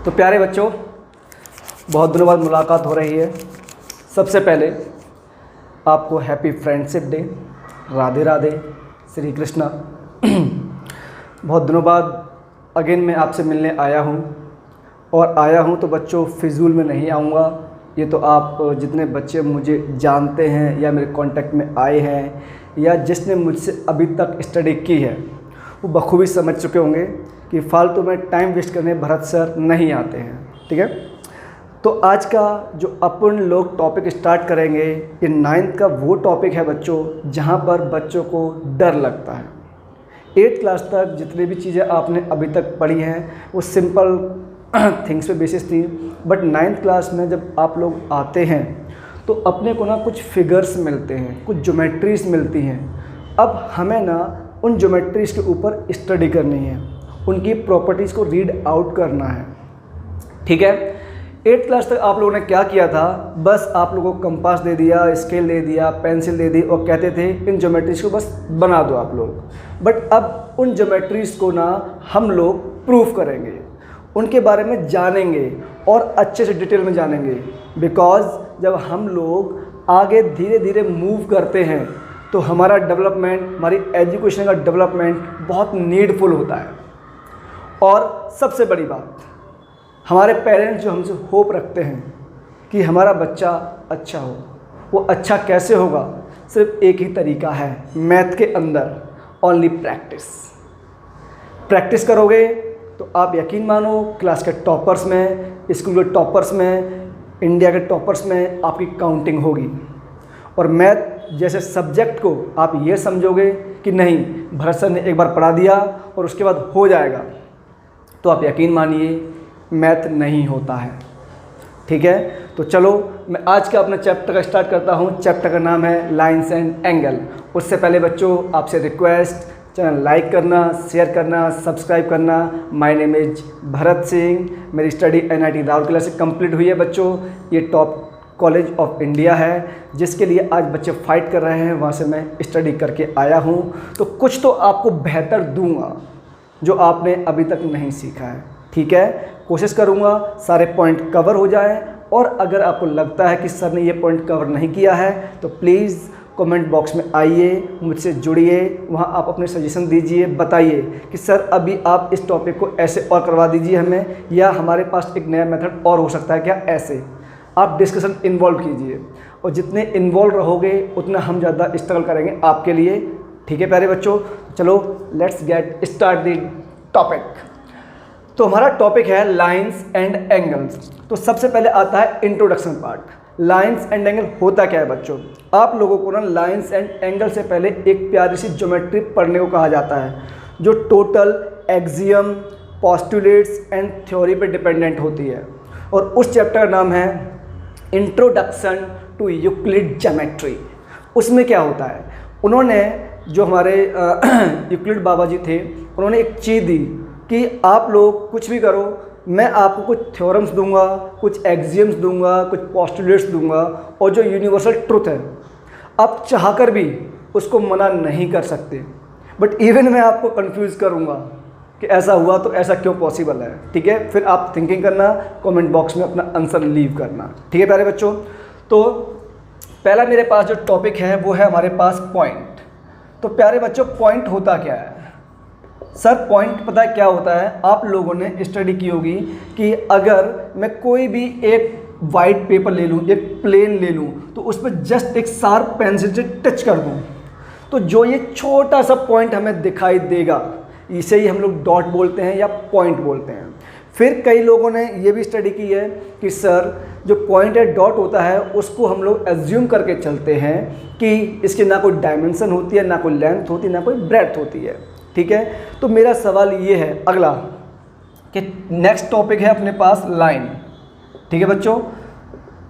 तो प्यारे बच्चों, बहुत दिनों बाद मुलाकात हो रही है। सबसे पहले आपको happy friendship day, Radhe Radhe, Shri Krishna. बहुत दिनों बाद अगेन मैं आपसे मिलने आया हूँ, और आया हूँ तो बच्चों फिजूल में नहीं आऊँगा। ये तो आप जितने बच्चे मुझे जानते हैं या मेरे कांटेक्ट में आए हैं या जिसने मुझसे अभी तक स्टडी की है वो बखूबी समझ चुके होंगे कि फालतू में टाइम वेस्ट करने भरत सर नहीं आते हैं। ठीक है, तो आज का जो अपन लोग टॉपिक स्टार्ट करेंगे, ये 9th का वो टॉपिक है बच्चों जहाँ पर बच्चों को डर लगता है। 8th क्लास तक जितनी भी चीज़ें आपने अभी तक पढ़ी हैं वो सिंपल थिंग्स पे बेसिस थी, बट 9th क्लास में जब आप लोग आते हैं तो अपने को ना कुछ फिगर्स मिलते हैं, कुछ ज्योमेट्रीज मिलती हैं। अब हमें ना उन ज्योमेट्रीज के ऊपर स्टडी करनी है, उनकी प्रॉपर्टीज़ को रीड आउट करना है। ठीक है, 8th क्लास तक आप लोगों ने क्या किया था, बस आप लोगों को कंपास दे दिया, स्केल दे दिया, पेंसिल दे दी और कहते थे इन ज्योमेट्रीज को बस बना दो आप लोग। बट अब उन ज्योमेट्रीज को ना हम लोग प्रूफ करेंगे, उनके बारे में जानेंगे और अच्छे से डिटेल में जानेंगे। बिकॉज जब हम लोग आगे धीरे धीरे मूव करते हैं तो हमारा डेवलपमेंट, हमारी एजुकेशन का डेवलपमेंट बहुत नीडफुल होता है। और सबसे बड़ी बात, हमारे पेरेंट्स जो हमसे होप रखते हैं कि हमारा बच्चा अच्छा हो, वो अच्छा कैसे होगा? सिर्फ एक ही तरीका है मैथ के अंदर, ओनली प्रैक्टिस। प्रैक्टिस करोगे तो आप यकीन मानो क्लास के टॉपर्स में, स्कूल के टॉपर्स में, इंडिया के टॉपर्स में आपकी काउंटिंग होगी। और मैथ जैसे सब्जेक्ट को आप ये समझोगे कि नहीं, भरत सर ने एक बार पढ़ा दिया और उसके बाद हो जाएगा, तो आप यकीन मानिए मैथ नहीं होता है। ठीक है, तो चलो मैं आज का अपना चैप्टर का स्टार्ट करता हूँ। चैप्टर का नाम है लाइन्स एंड एंगल। उससे पहले बच्चों आपसे रिक्वेस्ट, चैनल लाइक करना, शेयर करना, सब्सक्राइब करना। My name is Bharat Singh. मेरी स्टडी NIT राउरकेला से कंप्लीट हुई है बच्चों। ये टॉप कॉलेज ऑफ इंडिया है जिसके लिए आज बच्चे फाइट कर रहे हैं, वहाँ से मैं स्टडी करके आया हूँ। तो कुछ तो आपको बेहतर दूंगा जो आपने अभी तक नहीं सीखा है। ठीक है, कोशिश करूँगा सारे पॉइंट कवर हो जाए। और अगर आपको लगता है कि सर ने ये पॉइंट कवर नहीं किया है तो प्लीज़ कमेंट बॉक्स में आइए, मुझसे जुड़िए, वहाँ आप अपने सजेशन दीजिए, बताइए कि सर अभी आप इस टॉपिक को ऐसे और करवा दीजिए हमें, या हमारे पास एक नया मेथड और हो सकता है क्या, ऐसे आप डिस्कशन इन्वॉल्व कीजिए। और जितने इन्वॉल्व रहोगे उतना हम ज़्यादा स्ट्रगल करेंगे आपके लिए। ठीक है प्यारे बच्चों, चलो let's get start the topic. तो हमारा टॉपिक है लाइन्स एंड एंगल्स। तो सबसे पहले आता है introduction part. Lines and angle होता क्या है बच्चों? आप लोगों को ना लाइन्स एंड एंगल से पहले एक प्यारी सी ज्योमेट्री पढ़ने को कहा जाता है जो total, axiom, postulates and theory पे डिपेंडेंट होती है। और उस चैप्टर का नाम है इंट्रोडक्शन टू यूक्लिड ज्योमेट्री। उसमें क्या होता है, उन्होंने जो हमारे यूक्लिड बाबा जी थे, उन्होंने एक चीज़ दी कि आप लोग कुछ भी करो, मैं आपको कुछ थ्योरम्स दूंगा, कुछ एक्सियम्स दूंगा, कुछ पोस्टुलेट्स दूंगा, और जो यूनिवर्सल ट्रुथ है आप चाहकर भी उसको मना नहीं कर सकते। बट इवन मैं आपको कंफ्यूज करूंगा कि ऐसा हुआ तो ऐसा क्यों पॉसिबल है। ठीक है, फिर आप थिंकिंग करना, कमेंट बॉक्स में अपना आंसर लीव करना। ठीक है प्यारे बच्चों, तो पहला मेरे पास जो टॉपिक है वो है हमारे पास पॉइंट। तो प्यारे बच्चों, पॉइंट होता क्या है? सर पॉइंट पता है क्या होता है? आप लोगों ने स्टडी की होगी कि अगर मैं कोई भी एक वाइट पेपर ले लूँ, एक प्लेन ले लूँ, तो उस पर जस्ट एक शार्प पेंसिल से टच कर दूँ तो जो ये छोटा सा पॉइंट हमें दिखाई देगा, इसे ही हम लोग डॉट बोलते हैं या पॉइंट बोलते हैं। फिर कई लोगों ने ये भी स्टडी की है कि सर जो पॉइंट या डॉट होता है उसको हम लोग एज्यूम करके चलते हैं कि इसकी ना कोई डायमेंशन होती है, ना कोई लेंथ होती है, ना कोई ब्रेड्थ होती है। ठीक है, तो मेरा सवाल ये है अगला कि नेक्स्ट टॉपिक है अपने पास लाइन। ठीक है बच्चों,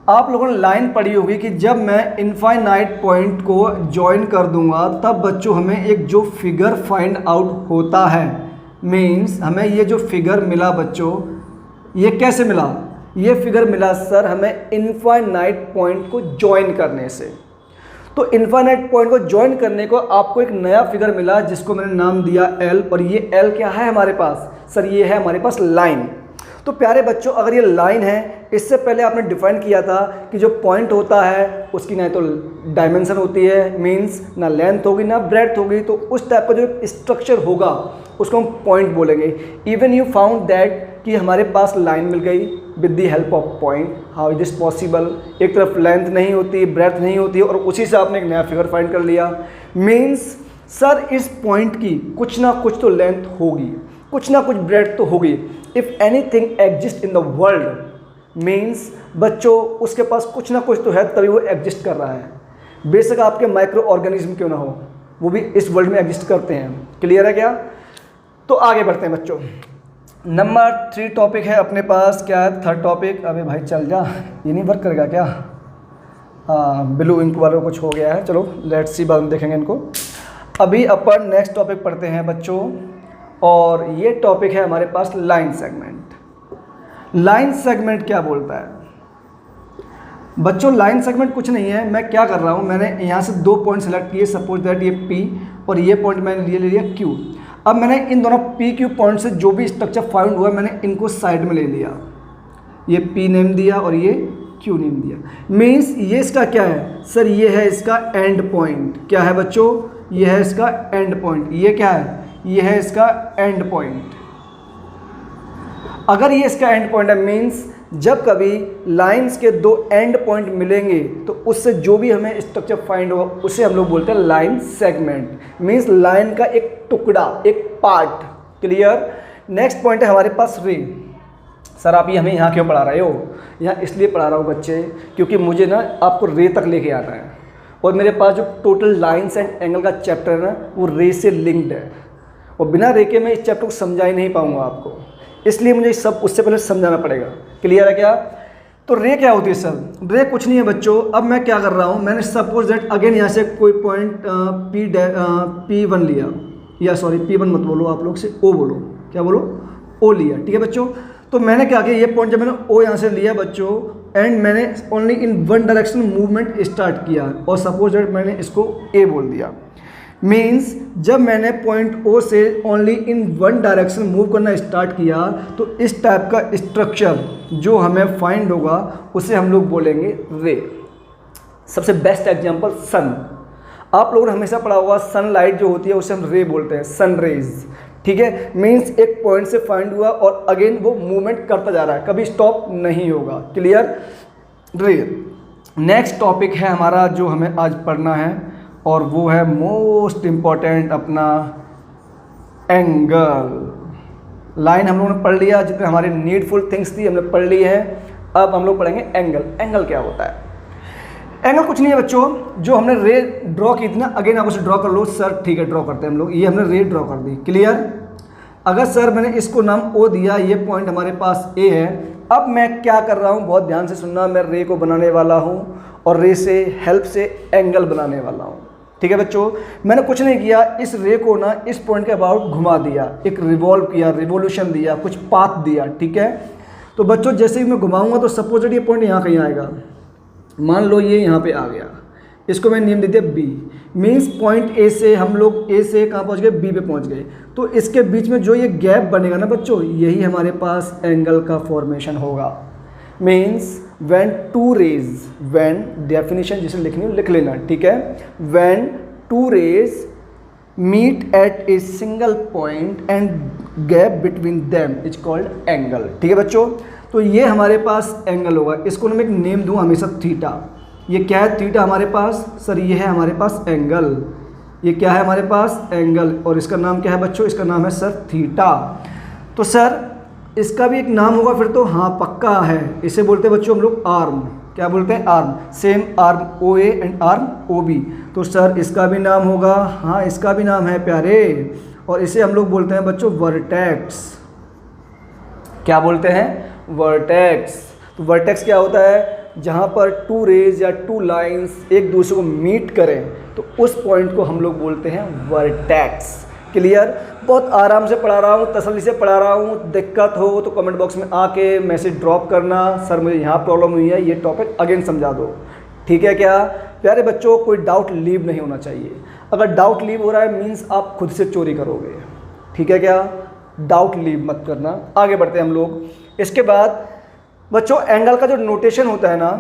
आप लोगों ने लाइन पढ़ी होगी कि जब मैं इनफाइनाइट पॉइंट को ज्वाइन कर दूंगा तब बच्चों हमें एक जो फिगर फाइंड आउट होता है, मीन्स हमें ये जो फिगर मिला बच्चों, ये कैसे मिला? ये फिगर मिला सर हमें इनफाइनाइट पॉइंट को ज्वाइन करने से। तो इनफाइनाइट पॉइंट को ज्वाइन करने को आपको एक नया फिगर मिला जिसको मैंने नाम दिया L, और ये L क्या है हमारे पास? सर ये है हमारे पास लाइन। तो प्यारे बच्चों, अगर ये लाइन है, इससे पहले आपने डिफाइन किया था कि जो पॉइंट होता है उसकी ना तो डायमेंशन होती है, मींस ना लेंथ होगी ना ब्रेड्थ होगी, तो उस टाइप का जो स्ट्रक्चर होगा उसको हम पॉइंट बोलेंगे। इवन यू फाउंड दैट कि हमारे पास लाइन मिल गई with the help of point. How is this possible? एक तरफ लेंथ नहीं होती, ब्रेड्थ नहीं होती और उसी से आपने एक नया फिगर फाइंड कर लिया। मीन्स सर इस पॉइंट की कुछ ना कुछ तो लेंथ होगी, कुछ ना कुछ ब्रेड्थ तो होगी। If anything exist in the world means बच्चों उसके पास कुछ ना कुछ तो है, तभी वो एग्जिस्ट कर रहा है। बेशक आपके माइक्रो ऑर्गेनिज्म क्यों ना हो, वो भी इस वर्ल्ड में एग्जिस्ट करते हैं। क्लियर है क्या? तो आगे बढ़ते हैं बच्चों। नंबर 3 टॉपिक है अपने पास, क्या है थर्ड टॉपिक? अबे भाई चल जा, ये नहीं वर्क करेगा क्या? हाँ, ब्लू इंक वालों को कुछ हो गया है, चलो लेट्स सी, बाद में देखेंगे इनको। अभी अपन नेक्स्ट टॉपिक पढ़ते हैं बच्चों, और ये टॉपिक है हमारे पास लाइन सेगमेंट। लाइन सेगमेंट क्या बोलता है बच्चों? लाइन सेगमेंट कुछ नहीं है, मैं क्या कर रहा हूँ, मैंने यहाँ से 2 पॉइंट सेलेक्ट किए, सपोज दैट ये P और ये पॉइंट मैंने ले लिया Q। अब मैंने इन दोनों PQ पॉइंट से जो भी स्ट्रक्चर फाइंड हुआ मैंने इनको साइड में ले लिया, ये P नेम दिया और ये Q नेम दिया। मीन्स ये इसका क्या है सर? ये है इसका एंड पॉइंट। क्या है बच्चों? ये है इसका एंड पॉइंट। ये क्या है? ये है इसका एंड पॉइंट। अगर ये इसका एंड पॉइंट है मीन्स जब कभी लाइंस के 2 एंड पॉइंट मिलेंगे तो उससे जो भी हमें स्ट्रक्चर फाइंड होगा उसे हम लोग बोलते हैं लाइन सेगमेंट। मीन्स लाइन का एक टुकड़ा, एक पार्ट। क्लियर? नेक्स्ट पॉइंट है हमारे पास रे। सर आप ये हमें यहाँ क्यों पढ़ा रहे हो? यहाँ इसलिए पढ़ा रहा हूँ बच्चे क्योंकि मुझे ना आपको रे तक लेके आना है, और मेरे पास जो टोटल लाइंस एंड एंगल का चैप्टर है ना वो रे से लिंक्ड है, और बिना रे के मैं इस चैप्टर को समझा ही नहीं पाऊँगा आपको, इसलिए मुझे सब उससे पहले समझाना पड़ेगा। क्लियर है क्या? तो रे क्या होती है सर? रे कुछ नहीं है बच्चों। अब मैं क्या कर रहा हूँ, मैंने सपोज दैट अगेन यहाँ से कोई पॉइंट P1 लिया, या सॉरी P1 मत बोलो, आप लोग से O बोलो। क्या बोलो? O लिया। ठीक है बच्चों? तो मैंने क्या किया, ये पॉइंट जब मैंने O यहाँ से लिया बच्चों, एंड मैंने only in one direction movement start किया, और सपोज दैट मैंने इसको A बोल दिया। मीन्स जब मैंने पॉइंट O से only in one direction move करना स्टार्ट किया तो इस टाइप का स्ट्रक्चर जो हमें फाइंड होगा उसे हम लोग बोलेंगे रे। सबसे बेस्ट एग्जांपल सन। आप लोगों ने हमेशा पढ़ा होगा सनलाइट जो होती है उसे हम रे बोलते हैं, सन रेज। ठीक है? मीन्स एक पॉइंट से फाइंड हुआ और अगेन वो मूवमेंट करता जा रहा है, कभी स्टॉप नहीं होगा। क्लियर? रे। नेक्स्ट टॉपिक है हमारा जो हमें आज पढ़ना है, और वो है मोस्ट इम्पॉर्टेंट अपना एंगल। लाइन हम लोगों ने पढ़ लिया, जितने हमारे नीडफुल थिंग्स थी हमने पढ़ ली है। अब हम लोग पढ़ेंगे एंगल। एंगल क्या होता है? एंगल कुछ नहीं है बच्चों, जो हमने रे ड्रॉ की थी ना, अगेन आप उसे ड्रॉ कर लो। सर ठीक है ड्रॉ करते हैं हम लोग, ये हमने रे ड्रॉ कर दी। क्लियर? अगर सर मैंने इसको नाम O दिया, ये पॉइंट हमारे पास A है। अब मैं क्या कर रहा हूँ, बहुत ध्यान से सुनना, मैं रे को बनाने वाला हूँ और रे से हेल्प से एंगल बनाने वाला हूँ। ठीक है बच्चों? मैंने कुछ नहीं किया, इस रे को ना इस पॉइंट के अबाउट घुमा दिया, एक रिवॉल्व किया, रिवोल्यूशन दिया, कुछ पाथ दिया। ठीक है? तो बच्चों जैसे ही मैं घुमाऊंगा तो सपोज ये पॉइंट यहाँ कहीं आएगा, मान लो ये यहाँ पे आ गया, इसको मैं नेम दे दिया B। मीन्स पॉइंट A से हम लोग A से कहाँ पहुँच गए? B पे पहुँच गए। तो इसके बीच में जो ये गैप बनेगा ना बच्चों, यही हमारे पास एंगल का फॉर्मेशन होगा। Means when two rays, when definition जिसे लिखनी हो लिख लेना। ठीक है? when two rays meet at a single point and gap between them is called angle। ठीक है बच्चों? तो ये हमारे पास एंगल होगा, इसको मैं एक नेम दूँ हमेशा थीटा। ये क्या है? थीटा हमारे पास सर, ये है हमारे पास एंगल। ये क्या है हमारे पास? एंगल। और इसका नाम क्या है बच्चों? इसका नाम है सर थीटा। तो सर इसका भी एक नाम होगा फिर तो? हाँ पक्का है, इसे बोलते हैं बच्चों हम लोग आर्म। क्या बोलते हैं? Arm. Same arm OA and arm OB। तो सर इसका भी नाम होगा? हाँ इसका भी नाम है प्यारे, और इसे हम लोग बोलते हैं बच्चों वर्टेक्स। क्या बोलते हैं? वर्टेक्स। तो वर्टेक्स क्या होता है? जहाँ पर टू रेज या टू लाइंस एक दूसरे को मीट करें तो उस पॉइंट को हम लोग बोलते हैं वर्टेक्स। क्लियर? बहुत आराम से पढ़ा रहा हूँ, तसल्ली से पढ़ा रहा हूँ। दिक्कत हो तो कमेंट बॉक्स में आके मैसेज ड्रॉप करना, सर मुझे यहाँ प्रॉब्लम हुई है, ये टॉपिक अगेन समझा दो। ठीक है क्या प्यारे बच्चों? कोई डाउट लीव नहीं होना चाहिए। अगर डाउट लीव हो रहा है मीन्स आप खुद से चोरी करोगे। ठीक है क्या? डाउट लीव मत करना। आगे बढ़ते हैं हम लोग। इसके बाद बच्चों एंगल का जो नोटेशन होता है ना,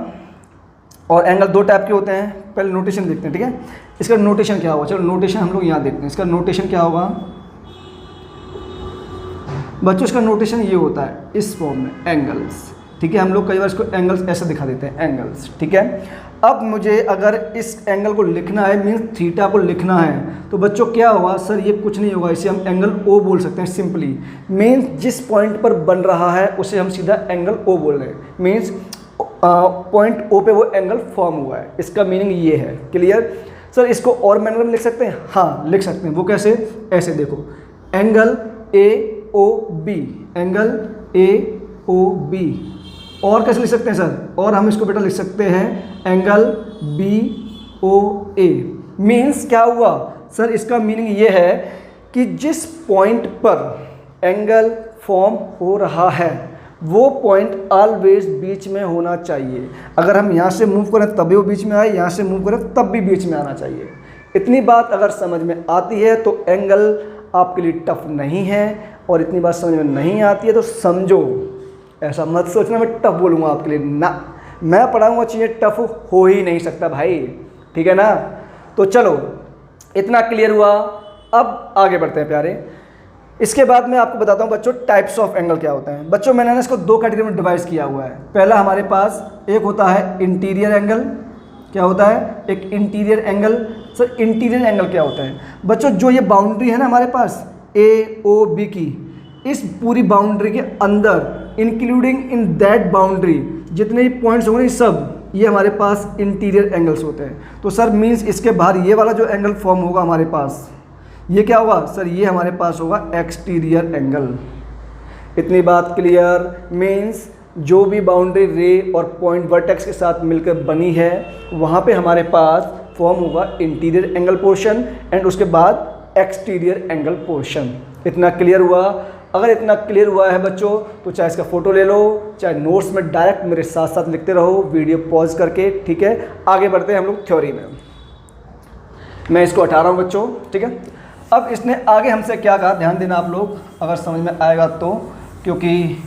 और एंगल दो टाइप के होते हैं, पहले नोटेशन देखते हैं, ठीक है। इसका नोटेशन क्या होगा, चलो नोटेशन हम लोग यहाँ देखते हैं। इसका नोटेशन क्या होगा बच्चों, इसका नोटेशन ये होता है इस फॉर्म में, एंगल्स, ठीक है। हम लोग कई बार इसको एंगल्स ऐसे दिखा देते हैं, एंगल्स, ठीक है। अब मुझे अगर इस एंगल को लिखना है, मीन्स थीटा को लिखना है, तो बच्चों क्या होगा, सर ये कुछ नहीं होगा, इसे हम एंगल ओ बोल सकते हैं सिंपली। मीन्स जिस पॉइंट पर बन रहा है उसे हम सीधा एंगल ओ बोल रहे हैं, मीन्स पॉइंट ओ पे वो एंगल फॉर्म हुआ है, इसका मीनिंग ये है। क्लियर। सर इसको और मैनर में लिख सकते हैं, हाँ लिख सकते हैं। वो कैसे, ऐसे देखो, angle A O B, angle A O B. और कैसे लिख सकते हैं सर, और हम इसको बेटा लिख सकते हैं एंगल बी ओ ए। मीन्स क्या हुआ सर, इसका मीनिंग ये है कि जिस पॉइंट पर एंगल फॉर्म हो रहा है वो पॉइंट ऑलवेज बीच में होना चाहिए। अगर हम यहाँ से मूव करें तभी वो बीच में आए, यहाँ से मूव करें तब भी बीच में आना चाहिए। इतनी बात अगर समझ में आती है तो एंगल आपके लिए टफ नहीं है, और इतनी बात समझ में नहीं आती है तो समझो, ऐसा मत सोचना मैं टफ बोलूँगा आपके लिए ना, मैं पढ़ाऊँगा चीज़ें टफ हो ही नहीं सकता भाई, ठीक है ना। तो चलो इतना क्लियर हुआ, अब आगे बढ़ते हैं प्यारे। इसके बाद मैं आपको बताता हूँ बच्चों टाइप्स ऑफ एंगल क्या होते हैं। बच्चों मैंने इसको दो कैटेगरी में डिवाइड किया हुआ है। पहला हमारे पास एक होता है इंटीरियर एंगल, क्या होता है, एक interior angle. Sir interior angle क्या होता है बच्चों, जो ये बाउंड्री है ना हमारे पास ए ओ बी की, इस पूरी बाउंड्री के अंदर इंक्लूडिंग इन दैट बाउंड्री जितने भी पॉइंट्स होंगे सब ये हमारे पास इंटीरियर एंगल्स होते हैं। तो सर मीन्स इसके बाहर ये वाला जो एंगल फॉर्म होगा हमारे पास, ये क्या होगा सर, ये हमारे पास होगा एक्सटीरियर एंगल। इतनी बात क्लियर। मीन्स जो भी बाउंड्री रे और पॉइंट वर्टेक्स के साथ मिलकर बनी है वहाँ पे हमारे पास फॉर्म होगा इंटीरियर एंगल पोर्शन, एंड उसके बाद एक्सटीरियर एंगल पोर्शन। इतना क्लियर हुआ। अगर इतना क्लियर हुआ है बच्चों तो चाहे इसका फ़ोटो ले लो, चाहे नोट्स में डायरेक्ट मेरे साथ साथ लिखते रहो वीडियो पॉज करके, ठीक है। आगे बढ़ते हैं हम लोग थ्योरी में। मैं इसको हटा रहा हूँ बच्चों, ठीक है। अब इसने आगे हमसे क्या कहा, ध्यान देना आप लोग, अगर समझ में आएगा तो, क्योंकि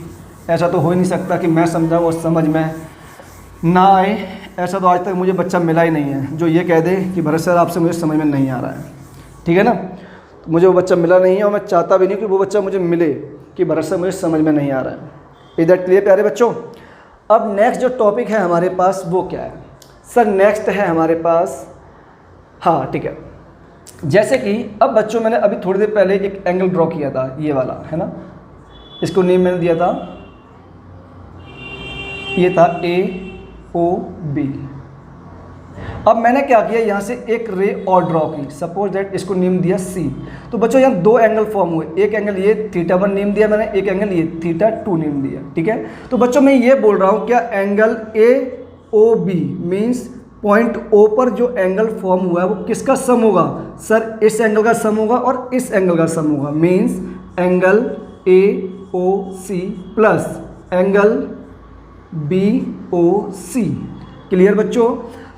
ऐसा तो हो ही नहीं सकता कि मैं समझाऊँ और समझ में ना आए। ऐसा तो आज तक मुझे बच्चा मिला ही नहीं है जो ये कह दे कि भरत सर आपसे मुझे समझ में नहीं आ रहा है, ठीक है ना। तो मुझे वो बच्चा मिला नहीं है और मैं चाहता भी नहीं कि वो बच्चा मुझे मिले कि भरत सर मुझे समझ में नहीं आ रहा है। इधर क्लियर प्यारे बच्चों। अब नेक्स्ट जो टॉपिक है हमारे पास वो क्या है सर, नेक्स्ट है हमारे पास, हाँ ठीक है, जैसे कि अब बच्चों मैंने अभी थोड़ी देर पहले एक एंगल ड्रॉ किया था, ये वाला है ना, इसको नेम मैंने दिया था, ये था ए ओ बी। अब मैंने क्या किया, यहाँ से एक रे और ड्रॉ की, सपोज दैट इसको नेम दिया सी। तो बच्चों यहाँ दो एंगल फॉर्म हुए, एक एंगल ये θ1 नेम दिया मैंने, एक एंगल ये θ2 नेम दिया, ठीक है। तो बच्चों मैं ये बोल रहा हूँ क्या angle A O B means point O पर जो एंगल फॉर्म हुआ है वो किसका सम होगा सर, इस एंगल का सम होगा और इस एंगल का सम होगा। Means angle A O C plus angle B O C. Clear बच्चों।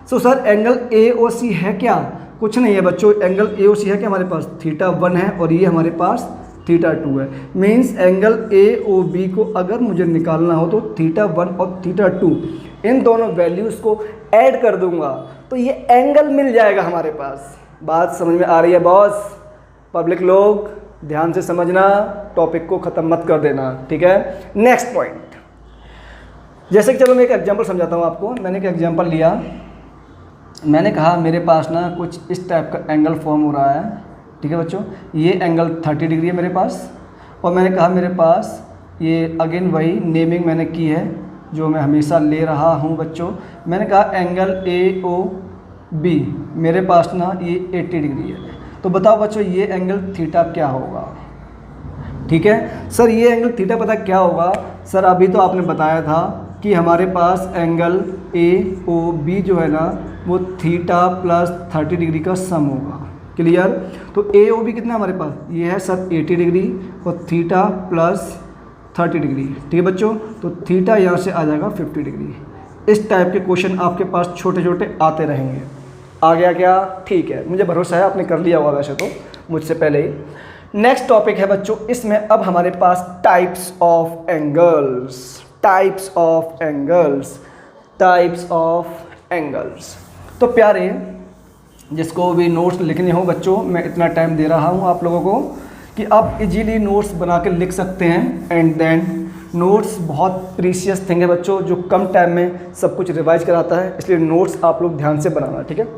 So sir angle A O सी है क्या, कुछ नहीं है बच्चों, एंगल ए ओ सी है कि हमारे पास θ1 है और ये हमारे पास θ2 है। Means angle A O B को अगर मुझे निकालना हो तो θ1 और θ2 इन दोनों वैल्यूज़ को ऐड कर दूंगा तो ये एंगल मिल जाएगा हमारे पास। बात समझ में आ रही है बॉस? पब्लिक लोग ध्यान से समझना, टॉपिक को ख़त्म मत कर देना, ठीक है। नेक्स्ट पॉइंट, जैसे कि चलो मैं एक एग्जांपल समझाता हूँ आपको। मैंने एक एग्जांपल लिया, मैंने कहा मेरे पास ना कुछ इस टाइप का एंगल फॉर्म हो रहा है, ठीक है बच्चों, ये एंगल 30 डिग्री है मेरे पास, और मैंने कहा मेरे पास ये अगेन वही नेमिंग मैंने की है जो मैं हमेशा ले रहा हूँ बच्चों। मैंने कहा एंगल ए ओ बी मेरे पास ना ये 80 डिग्री है। तो बताओ बच्चों ये एंगल थीटा क्या होगा, ठीक है सर। ये एंगल थीटा पता क्या होगा सर, अभी तो आपने बताया था कि हमारे पास एंगल ए ओ बी जो है ना वो थीटा प्लस 30 डिग्री का सम होगा। क्लियर। तो ए ओ बी कितना है हमारे पास, ये है सर 80 डिग्री और थीटा प्लस 30 डिग्री, ठीक है बच्चों। तो थीटा यहाँ से आ जाएगा 50 डिग्री। इस टाइप के क्वेश्चन आपके पास छोटे छोटे आते रहेंगे। आ गया क्या? ठीक है, मुझे भरोसा है आपने कर लिया होगा वैसे तो मुझसे पहले ही। नेक्स्ट टॉपिक है बच्चों, इसमें अब हमारे पास types of angles, types of angles, types of angles. तो प्यारे, जिसको भी नोट्स लिखने हो बच्चों, मैं इतना टाइम दे रहा हूँ आप लोगों को कि आप इजीली नोट्स बना के लिख सकते हैं। एंड देन नोट्स बहुत प्रीशियस थिंग है बच्चों, जो कम टाइम में सब कुछ रिवाइज कराता है, इसलिए नोट्स आप लोग ध्यान से बनाना, ठीक है।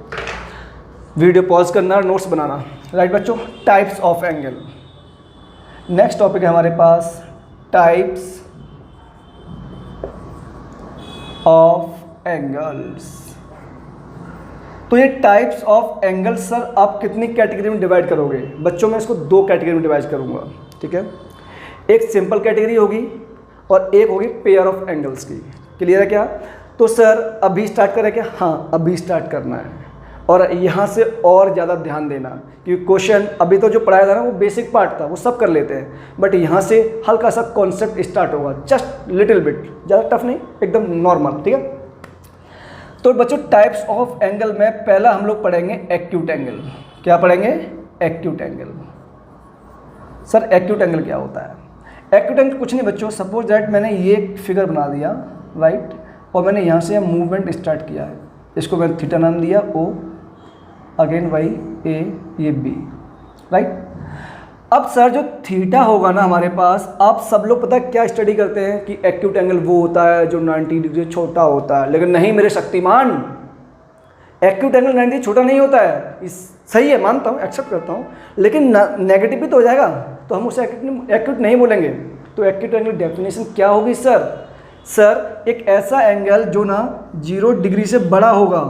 वीडियो पॉज करना, नोट्स बनाना, राइट बच्चों। Types of angle, next topic है हमारे पास टाइप्स ऑफ एंगल्स। तो ये टाइप्स ऑफ एंगल सर आप कितनी कैटेगरी में डिवाइड करोगे बच्चों? मैं इसको 2 कैटेगरी में डिवाइड करूंगा, ठीक है। एक सिंपल कैटेगरी होगी और एक होगी पेयर ऑफ एंगल्स की। क्लियर है क्या? तो सर अभी स्टार्ट करें क्या? हाँ, अभी स्टार्ट करना है और यहाँ से और ज़्यादा ध्यान देना, क्योंकि क्वेश्चन अभी तो जो पढ़ाया था ना वो बेसिक पार्ट था, वो सब कर लेते हैं, बट यहाँ से हल्का सा कॉन्सेप्ट स्टार्ट होगा, जस्ट लिटिल बिट, ज़्यादा टफ नहीं, एकदम नॉर्मल, ठीक है। तो बच्चों टाइप्स ऑफ एंगल में पहला हम लोग पढ़ेंगे एक्यूट एंगल। क्या पढ़ेंगे? Acute angle. Sir acute angle क्या होता है? एक्यूट एंगल कुछ नहीं बच्चों, सपोज दैट मैंने ये फिगर बना दिया, राइट, और मैंने यहाँ से मूवमेंट स्टार्ट किया है, इसको मैंने थीटा नाम दिया, ओ अगेन वाई, ए, ये बी, राइट। अब सर जो थीटा होगा ना हमारे पास, आप सब लोग पता क्या स्टडी करते हैं कि एक्यूट एंगल वो होता है जो 90 डिग्री छोटा होता है, लेकिन नहीं मेरे शक्तिमान, एक्यूट एंगल 90 छोटा नहीं होता है। इस सही है, मानता हूँ, एक्सेप्ट करता हूँ, लेकिन नेगेटिव भी तो हो जाएगा, तो हम उसे एक्यूट नहीं बोलेंगे। तो एक्यूट एंगल डेफिनेशन क्या होगी सर? सर एक ऐसा एंगल जो ना 0 डिग्री से बड़ा होगा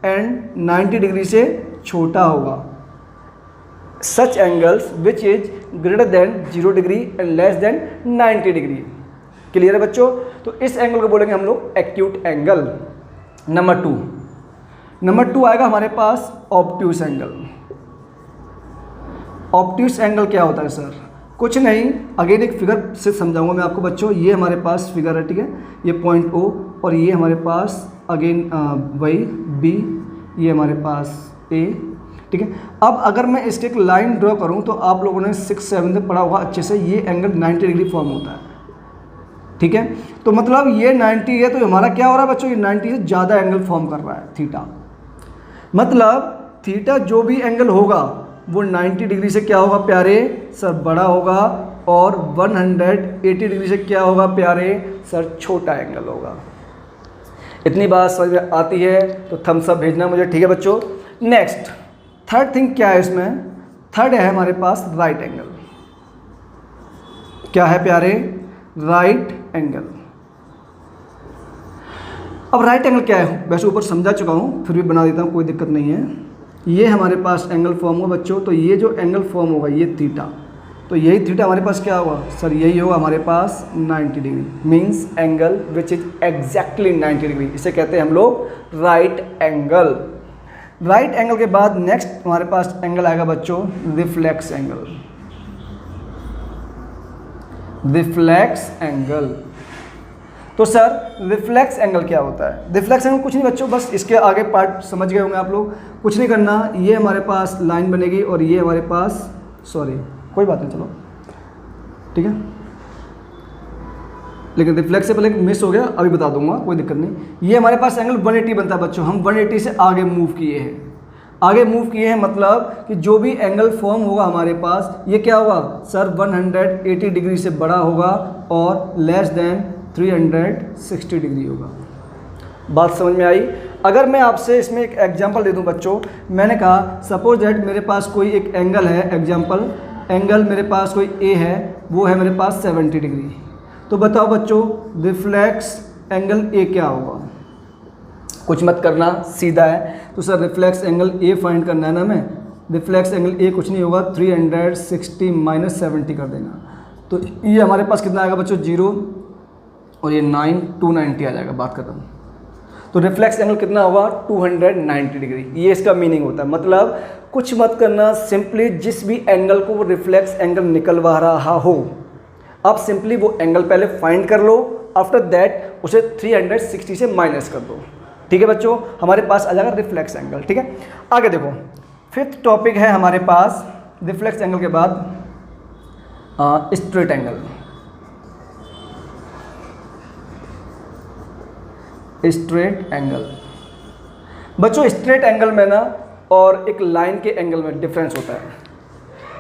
एंड 90 डिग्री से छोटा होगा। Such angles which is greater than 0 degree and less than 90 degree. Clear है बच्चों? तो इस एंगल को बोलेंगे हम लोग एक्यूट एंगल। नंबर 2 आएगा हमारे पास ऑब्ट्यूस एंगल। ऑब्ट्यूस एंगल क्या होता है सर? कुछ नहीं, अगेन एक फिगर से समझाऊंगा मैं आपको बच्चों। ये हमारे पास फिगर है, ठीक है, ये पॉइंट O और ये हमारे पास अगेन वाई, B, ये हमारे पास A, ठीक है। अब अगर मैं इसके एक लाइन ड्रॉ करूं तो आप लोगों ने 6-7 से पढ़ा होगा अच्छे से, ये एंगल 90 डिग्री फॉर्म होता है, ठीक है। तो मतलब ये 90 है तो हमारा क्या हो रहा है बच्चों? ये 90 से ज़्यादा एंगल फॉर्म कर रहा है थीटा। मतलब थीटा जो भी एंगल होगा वो 90 डिग्री से क्या होगा प्यारे सर? बड़ा होगा, और 180 डिग्री से क्या होगा प्यारे सर? छोटा एंगल होगा। इतनी बात समझ में आती है तो थम्स अप भेजना मुझे, ठीक है बच्चों। नेक्स्ट थर्ड थिंग क्या है इसमें? थर्ड है हमारे पास राइट एंगल। क्या है प्यारे? Right angle. अब राइट एंगल क्या है? वैसे ऊपर समझा चुका हूं, फिर भी बना देता हूं, कोई दिक्कत नहीं है। ये हमारे पास एंगल फॉर्म होगा बच्चों, तो ये जो एंगल फॉर्म होगा ये थीटा, तो यही थीटा हमारे पास क्या होगा सर? यही होगा हमारे पास 90 degree, means angle which is exactly 90 degree, इसे कहते हैं हम लोग राइट एंगल। राइट एंगल के बाद नेक्स्ट हमारे पास एंगल आएगा बच्चों रिफ्लेक्स एंगल। Reflex angle. तो सर रिफ्लेक्स एंगल क्या होता है? रिफ्लेक्स एंगल कुछ नहीं बच्चों, बस इसके आगे पार्ट समझ गए होंगे आप लोग, कुछ नहीं करना। ये हमारे पास लाइन बनेगी और ये हमारे पास, सॉरी कोई बात नहीं, चलो ठीक है, लेकिन रिफ्लेक्स से पहले मिस हो गया, अभी बता दूंगा, कोई दिक्कत नहीं। ये हमारे पास एंगल 180 बनता है बच्चों, हम 180 से आगे मूव किए हैं। आगे मूव किए हैं मतलब कि जो भी एंगल फॉर्म होगा हमारे पास, ये क्या होगा सर? 180 डिग्री से बड़ा होगा और लेस देन 360 डिग्री होगा। बात समझ में आई? अगर मैं आपसे इसमें एक एग्जांपल दे दूं बच्चों, मैंने कहा सपोज दैट मेरे पास कोई एक एंगल है, एग्जांपल एंगल मेरे पास कोई ए है, वो है मेरे पास 70 डिग्री। तो बताओ बच्चों रिफ्लेक्स एंगल ए क्या होगा? कुछ मत करना, सीधा है। तो sir reflex angle A find करना है ना हमें। रिफ्लेक्स एंगल ए कुछ नहीं होगा, 360 माइनस 70 कर देना। तो ये हमारे पास कितना आएगा बच्चों? 0 और ये 9, 290 आ जाएगा, बात खत्म। तो रिफ्लेक्स एंगल कितना होगा? 290 डिग्री। ये इसका मीनिंग होता है। मतलब कुछ मत करना, सिंपली जिस भी एंगल को वो रिफ्लेक्स एंगल निकलवा रहा हो, आप सिंपली वो एंगल पहले फाइंड कर लो, आफ्टर दैट उसे 360 से माइनस कर दो, ठीक है बच्चों। हमारे पास आ जाएगा रिफ्लेक्स एंगल, ठीक है। आगे देखो, फिफ्थ टॉपिक है हमारे पास रिफ्लेक्स एंगल के बाद स्ट्रेट एंगल, स्ट्रेट एंगल। बच्चों स्ट्रेट एंगल में ना और एक लाइन के एंगल में डिफरेंस होता है।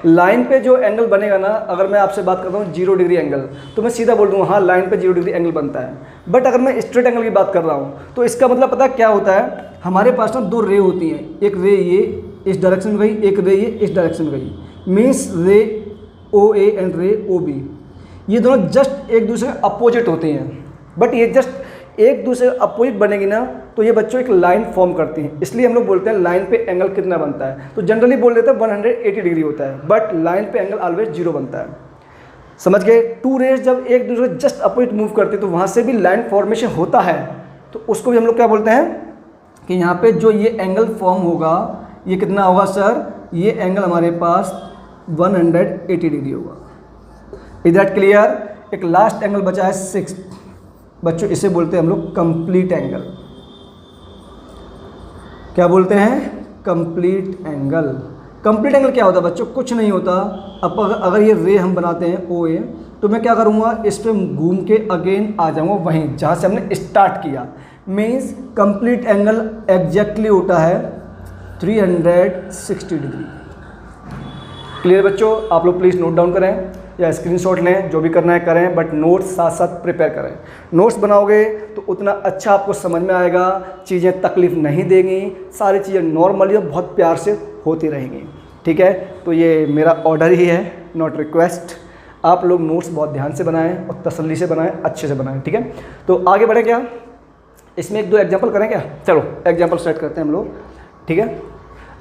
लाइन पे जो एंगल बनेगा ना, अगर मैं आपसे बात करता हूँ 0 डिग्री एंगल, तो मैं सीधा बोल दूँ हाँ लाइन पे 0 डिग्री एंगल बनता है। बट अगर मैं स्ट्रेट एंगल की बात कर रहा हूँ तो इसका मतलब पता क्या होता है, हमारे पास ना 2 रे होती हैं, एक रे ये इस डायरेक्शन में गई, एक रे ये इस डायरेक्शन में गई, मीन्स रे ओ ए एंड रे ओ बी, ये दोनों जस्ट एक दूसरे के अपोजिट होती हैं। बट ये जस्ट एक दूसरे अपोजिट बनेगी ना तो ये बच्चों एक लाइन फॉर्म करती हैं, इसलिए हम लोग बोलते हैं लाइन पे एंगल कितना बनता है। तो जनरली बोल देते हैं 180 डिग्री होता है, बट लाइन पे एंगल ऑलवेज 0 बनता है। समझ गए? 2 रेज जब एक दूसरे जस्ट अपोजिट मूव करती है तो वहाँ से भी लाइन फॉर्मेशन होता है, तो उसको भी हम लोग क्या बोलते हैं कि यहाँ पे जो ये एंगल फॉर्म होगा ये कितना होगा सर, ये एंगल हमारे पास 180 डिग्री होगा। Is that clear? एक लास्ट एंगल बचा है 6 बच्चों, इसे बोलते हैं हम लोग कंप्लीट एंगल। क्या बोलते हैं? Complete angle. कंप्लीट एंगल क्या होता है बच्चों? कुछ नहीं होता। अब अगर ये रे हम बनाते हैं ओ ए, तो मैं क्या करूँगा, इस पर घूम के अगेन आ जाऊँगा वहीं जहाँ से हमने स्टार्ट किया। मीन्स कंप्लीट एंगल एग्जैक्टली होता है 360 डिग्री। क्लियर बच्चों? आप लोग प्लीज़ नोट डाउन करें या स्क्रीनशॉट लें, जो भी करना है करें, बट नोट्स साथ साथ प्रिपेयर करें। नोट्स बनाओगे तो उतना अच्छा आपको समझ में आएगा, चीज़ें तकलीफ़ नहीं देंगी, सारी चीज़ें नॉर्मली और बहुत प्यार से होती रहेंगी। ठीक है? तो ये मेरा ऑर्डर ही है, नॉट रिक्वेस्ट। आप लोग नोट्स बहुत ध्यान से बनाएं और तसल्ली से बनाएं, अच्छे से बनाएं। ठीक है? तो आगे बढ़े क्या, इसमें 1-2 एग्जाम्पल करें क्या? चलो एग्जाम्पल सेट करते हैं हम लोग। ठीक है?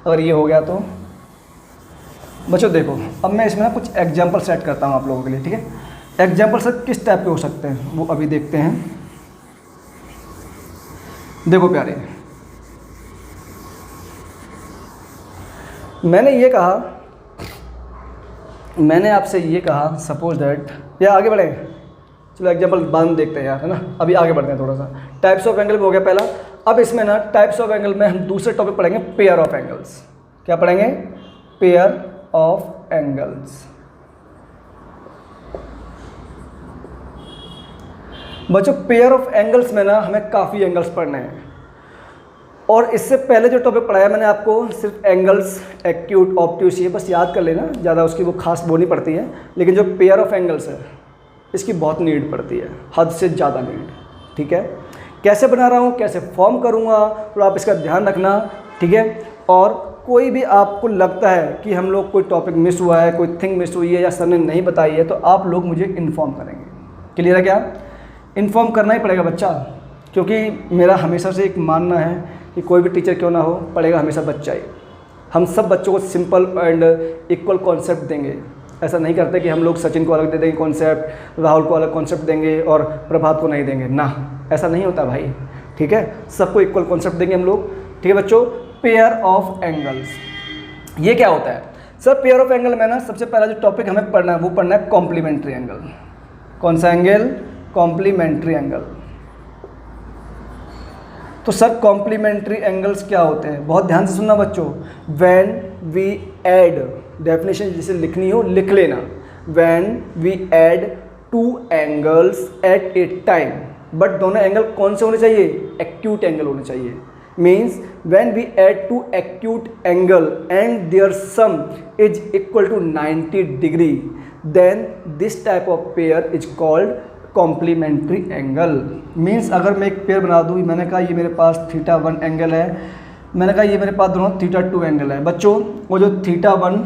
अगर ये हो गया तो बच्चों देखो, अब मैं इसमें ना कुछ एग्जाम्पल सेट करता हूँ आप लोगों के लिए। ठीक है? एग्जाम्पल सर किस टाइप के हो सकते हैं वो अभी देखते हैं। देखो प्यारे, मैंने आपसे ये कहा सपोज दैट, या आगे बढ़े, चलो एग्जाम्पल बाद में देखते हैं यार, है ना। अभी आगे बढ़ते हैं थोड़ा सा। टाइप्स ऑफ एंगल हो गया पहला। अब इसमें ना टाइप्स ऑफ एंगल में हम दूसरे टॉपिक पढ़ेंगे, पेयर ऑफ एंगल्स। क्या पढ़ेंगे? Pair of angles. बच्चों पेयर ऑफ एंगल्स में ना हमें काफ़ी एंगल्स पढ़ने हैं, और इससे पहले जो टॉपिक पढ़ाया मैंने आपको सिर्फ एंगल्स, एक्यूट, ऑब्ट्यूस, ये बस याद कर लेना, ज़्यादा उसकी वो खास वो नहीं पड़ती है। लेकिन जो पेयर ऑफ एंगल्स है इसकी बहुत नीड पड़ती है, हद से ज़्यादा नीड। ठीक है? कैसे बना रहा हूँ, कैसे फॉर्म करूँगा, तो आप इसका ध्यान रखना। ठीक है? और कोई भी आपको लगता है कि हम लोग कोई टॉपिक मिस हुआ है, कोई थिंग मिस हुई है या सर ने नहीं बताई है, तो आप लोग मुझे इन्फॉर्म करेंगे। क्लियर है? क्या इन्फॉर्म करना ही पड़ेगा बच्चा, क्योंकि मेरा हमेशा से एक मानना है कि कोई भी टीचर क्यों ना हो, पढ़ेगा हमेशा बच्चा ही। हम सब बच्चों को सिंपल एंड इक्वल कॉन्सेप्ट देंगे। ऐसा नहीं करते कि हम लोग सचिन को अलग दे देंगे कॉन्सेप्ट, राहुल को अलग कॉन्सेप्ट देंगे और प्रभात को नहीं देंगे ना, ऐसा नहीं होता भाई। ठीक है? सबको इक्वल कॉन्सेप्ट देंगे हम लोग। ठीक है बच्चों? पेयर ऑफ एंगल्स, ये क्या होता है सर? पेयर ऑफ एंगल में ना सबसे पहला जो टॉपिक हमें पढ़ना है वो पढ़ना है कॉम्प्लीमेंट्री एंगल। कौन सा एंगल? Complementary angle. तो सर कॉम्प्लीमेंट्री एंगल्स क्या होते हैं? बहुत ध्यान से सुनना बच्चों। व्हेन वी ऐड, डेफिनेशन जिसे लिखनी हो लिख लेना। When we add 2 angles at a time, but दोनों एंगल कौन से होने चाहिए? एक्यूट एंगल होने चाहिए। Means when we add 2 acute angle and their sum is equal to 90 degree, then this type of pair is called complementary angle. Means अगर मैं एक पेयर बना दूँ, मैंने कहा ये मेरे पास θ1 एंगल है, मैंने कहा ये मेरे पास दोनों θ2 एंगल है। बच्चों वो जो θ1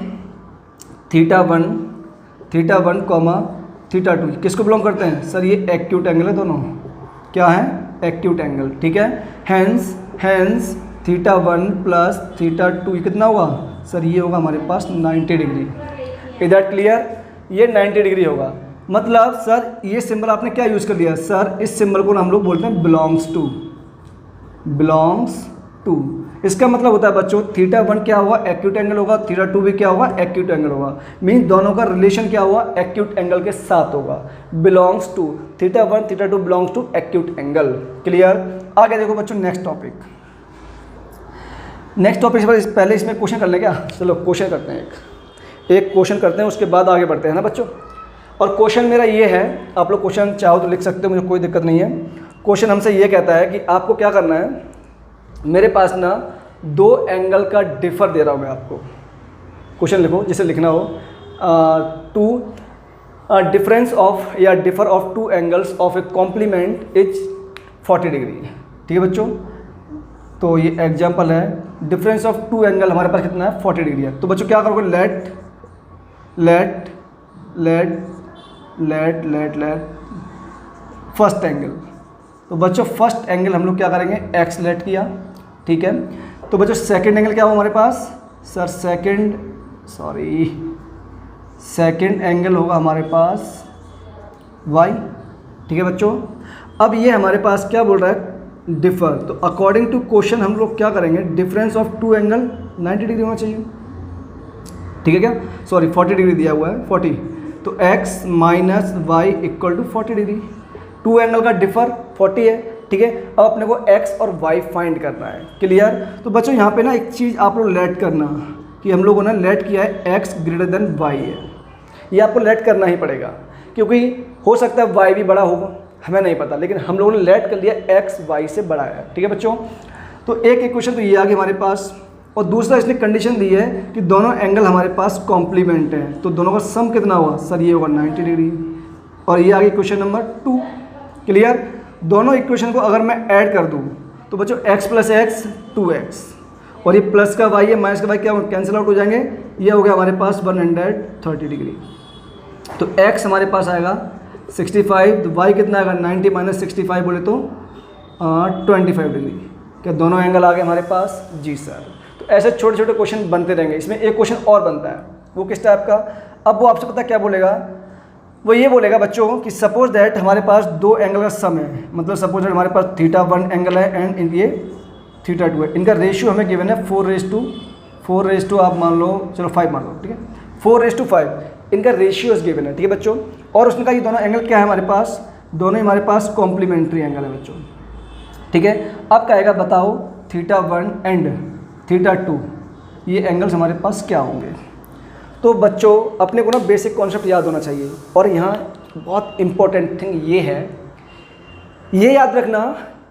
कॉमा θ2 किसको बिलोंग करते हैं? सर ये एक्यूट एंगल है, दोनों क्या है? Acute angle. ठीक है? हैंस θ1 प्लस θ2 कितना होगा सर? ये होगा हमारे पास 90 डिग्री। Is that clear? ये 90 डिग्री होगा। मतलब सर ये सिंबल आपने क्या यूज़ कर लिया? सर इस सिंबल को हम लोग बोलते हैं बिलोंग्स टू। इसका मतलब होता है बच्चों θ1 क्या होगा? एक्यूट एंगल होगा, θ2 भी क्या होगा? एक्यूट एंगल होगा। मीन्स दोनों का रिलेशन क्या हुआ? एक्यूट एंगल के साथ होगा। Belongs to θ1 θ2 belongs to acute angle. Clear? आगे देखो बच्चों नेक्स्ट टॉपिक से पहले इसमें क्वेश्चन कर लें क्या? चलो क्वेश्चन करते हैं, एक क्वेश्चन करते हैं, उसके बाद आगे बढ़ते हैं ना बच्चों। और क्वेश्चन मेरा ये है, आप लोग क्वेश्चन चाहो तो लिख सकते हो, मुझे कोई दिक्कत नहीं है। क्वेश्चन हमसे ये कहता है कि आपको क्या करना है, मेरे पास ना दो एंगल का डिफर दे रहा हूँ मैं आपको। क्वेश्चन लिखो जिसे लिखना हो, टू डिफरेंस ऑफ या differ of two angles of a complement is 40 degree. ठीक है बच्चों, तो ये एग्जाम्पल है, डिफरेंस ऑफ टू एंगल हमारे पास कितना है 40 डिग्री है। तो बच्चों क्या करोगे, let let let let let let first angle. तो बच्चों फर्स्ट एंगल हम लोग क्या करेंगे, एक्स लेट किया, ठीक है। तो बच्चों सेकंड एंगल क्या हुआ हमारे पास, सर सेकंड एंगल होगा हमारे पास वाई। ठीक है बच्चों, अब ये हमारे पास क्या बोल रहा है, डिफर। तो अकॉर्डिंग टू क्वेश्चन हम लोग क्या करेंगे, difference of two angle 90 degree होना चाहिए। ठीक है क्या, सॉरी 40 डिग्री दिया हुआ है 40, तो x minus y equal to 40 degree. Two angle का डिफर 40 है, ठीक है। अब अपने को x और y फाइंड करना है, क्लियर। तो बच्चों यहाँ पे ना एक चीज़ आप लोग लेट करना कि हम लोगों ने लेट किया है x ग्रेटर देन y है, ये आपको लेट करना ही पड़ेगा, क्योंकि हो सकता है y भी बड़ा होगा, हमें नहीं पता, लेकिन हम लोगों ने लेट कर लिया x y से बड़ा है। ठीक है बच्चों, तो एक इक्वेशन तो ये आ गई हमारे पास, और दूसरा इसने कंडीशन दी है कि दोनों एंगल हमारे पास कॉम्प्लीमेंट हैं, तो दोनों का सम कितना हुआ, सर ये होगा 90 डिग्री। और ये आ गई क्वेश्चन नंबर 2, क्लियर। दोनों इक्वेशन को अगर मैं ऐड कर दूँ तो बच्चों x प्लस एक्स 2x, और ये प्लस का y है माइनस का y क्या कैंसिल आउट हो जाएंगे, ये हो गया हमारे पास 130 डिग्री। तो x हमारे पास आएगा 65, तो y कितना आएगा 90 माइनस 65 बोले तो 25 डिग्री। क्या दोनों एंगल आ गए हमारे पास, जी सर। तो ऐसे छोटे छोटे क्वेश्चन बनते रहेंगे। इसमें एक क्वेश्चन और बनता है, वो किस टाइप का, अब वो आपसे पता क्या बोलेगा, वो ये बोलेगा बच्चों कि सपोज दैट हमारे पास दो एंगल का सम है, मतलब सपोज दैट हमारे पास θ1 एंगल है एंड ये θ2 है, इनका रेशियो हमें गिवन है 4:4 आप मान लो, चलो 5 मान लो, ठीक है, 4:5 इनका रेशियो गिवन है, ठीक है बच्चों। और उसने कहा ये दोनों एंगल क्या है हमारे पास, दोनों हमारे पास कॉम्प्लीमेंट्री एंगल है बच्चों, ठीक है। अब कहेगा बताओ θ1 एंड θ2 ये एंगल्स हमारे पास क्या होंगे। तो बच्चों अपने को ना बेसिक कॉन्सेप्ट याद होना चाहिए, और यहाँ बहुत इम्पोर्टेंट थिंग ये है, ये याद रखना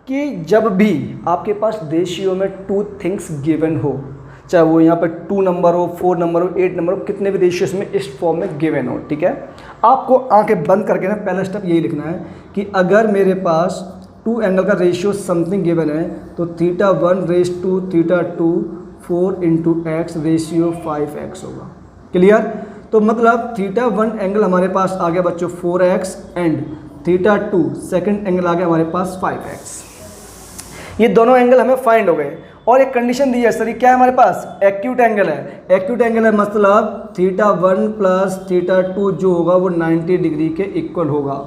कि जब भी आपके पास रेशियो में 2 थिंग्स गिवन हो, चाहे वो यहाँ पर 2 नंबर हो, 4 नंबर हो, 8 नंबर हो, कितने भी रेशियोस में इस फॉर्म में गिवन हो, ठीक है, आपको आंखें बंद करके ना पहला स्टेप यही लिखना है कि अगर मेरे पास 2 एंगल का रेशियो समथिंग गिवन है तो θ1:θ2 4 × x रेशियो 5x होगा, क्लियर। तो मतलब θ1 एंगल हमारे पास आ गया बच्चों 4x एंड θ2 सेकंड एंगल आ गया हमारे पास 5x। ये दोनों एंगल हमें फाइंड हो गए, और एक कंडीशन दी है सर, ये क्या है हमारे पास, एक्यूट एंगल है। एक्यूट एंगल है मतलब θ1 प्लस θ2 जो होगा वो 90 डिग्री के इक्वल होगा।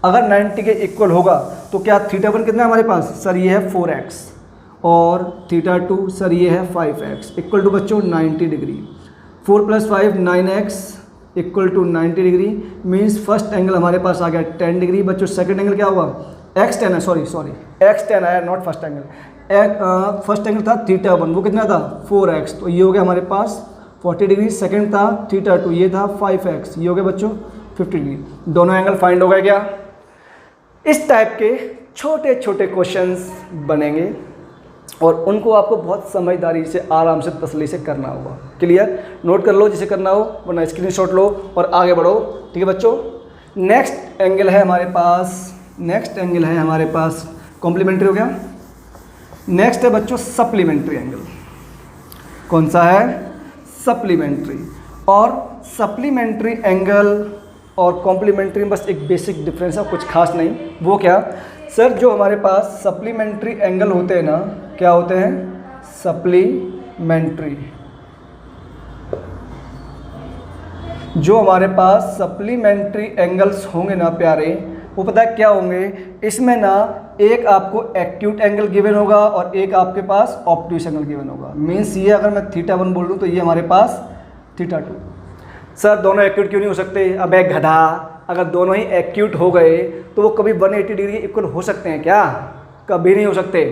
अगर 90 के इक्वल होगा तो क्या θ1 कितना है हमारे पास, सर ये है 4x, और θ2 सर ये है 5x इक्वल टू बच्चों 90 degree. 4 + 5 9x equal to 90 degree, means first angle हमारे पास आ गया 10 डिग्री। बच्चों सेकंड एंगल क्या होगा, x10 है, सॉरी x10 आया, not first angle. First angle था θ1 वो कितना था 4x, तो ये हो गया हमारे पास 40 डिग्री। सेकंड था θ2 ये था 5x, ये हो गया बच्चों 50 डिग्री। दोनों एंगल फाइंड हो गए क्या। इस टाइप के छोटे छोटे क्वेश्चंस बनेंगे, और उनको आपको बहुत समझदारी से, आराम से, तसल्ली से करना होगा, क्लियर। नोट कर लो जिसे करना हो, वरना स्क्रीनशॉट लो और आगे बढ़ो, ठीक है बच्चों। नेक्स्ट एंगल है हमारे पास कॉम्प्लीमेंट्री हो गया। नेक्स्ट है बच्चों सप्लीमेंट्री एंगल। कौन सा है, सप्लीमेंट्री। और सप्लीमेंट्री एंगल और कॉम्प्लीमेंट्री में बस एक बेसिक डिफरेंस है, कुछ खास नहीं। वो क्या सर, जो हमारे पास सप्लीमेंट्री एंगल होते हैं ना, क्या होते हैं, सप्लीमेंट्री, जो हमारे पास सप्लीमेंट्री एंगल्स होंगे ना प्यारे, वो पता है क्या होंगे, इसमें ना एक आपको एक्यूट एंगल गिवन होगा और एक आपके पास ऑब्ट्यूस एंगल गिवन होगा। मीन्स ये अगर मैं θ1 बोल दूँ तो ये हमारे पास θ2। सर दोनों एक्यूट क्यों नहीं हो सकते, अब एक गधा, अगर दोनों ही एक्यूट हो गए तो वो कभी 180 डिग्री इक्वल हो सकते हैं क्या, कभी नहीं हो सकते।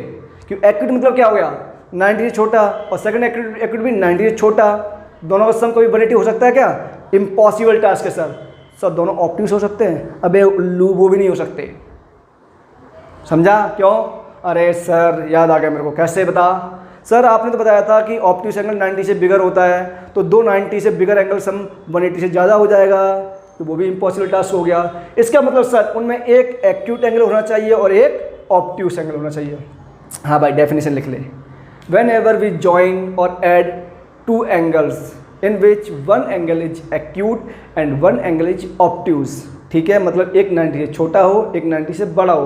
क्यों, एक्यूट मतलब क्या हो गया 90 से छोटा, और सेकंड एक्यूट भी 90 से छोटा, दोनों का सम कभी 180 हो सकता है क्या, इम्पॉसिबल टास्क है सर। सर दोनों ऑब्ट्यूस हो सकते हैं? अबे उल्लू, वो भी नहीं हो सकते। समझा क्यों? अरे सर याद आ गया मेरे को, कैसे बता? सर आपने तो बताया था कि ऑब्ट्यूस एंगल 90 से बिगर होता है, तो दो 90 से बिगर एंगल सम 180 से ज़्यादा हो जाएगा, तो वो भी इम्पॉसिबल टास्क हो गया। इसका मतलब सर उनमें एक एक्यूट एंगल होना चाहिए और एक ऑब्ट्यूस एंगल होना चाहिए। हाँ भाई, डेफिनेशन लिख ले। वेन एवर वी जॉइन और add two angles in which one angle is acute and one angle is obtuse, ठीक है, मतलब एक 90 से छोटा हो, एक 90 से बड़ा हो,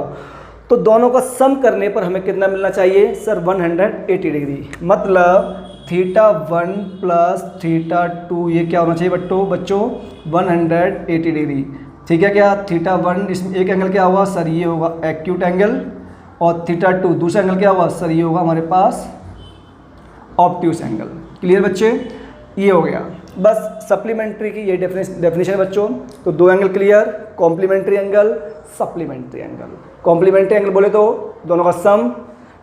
तो दोनों का सम करने पर हमें कितना मिलना चाहिए? Sir 180 degree. मतलब θ1 प्लस θ2 ये क्या होना चाहिए बच्चों? 180 डिग्री, ठीक है क्या? θ1 इसमें एक एंगल क्या हुआ सर? ये होगा एक्यूट एंगल, और θ2 दूसरा एंगल क्या हुआ सर? ये होगा हमारे पास ऑब्ट्यूस एंगल। क्लियर बच्चे? ये हो गया। बस सप्लीमेंट्री की ये डेफिनेशन है बच्चों। तो दो angle clear, complementary angle, supplementary angle. Complementary angle बोले तो दोनों का सम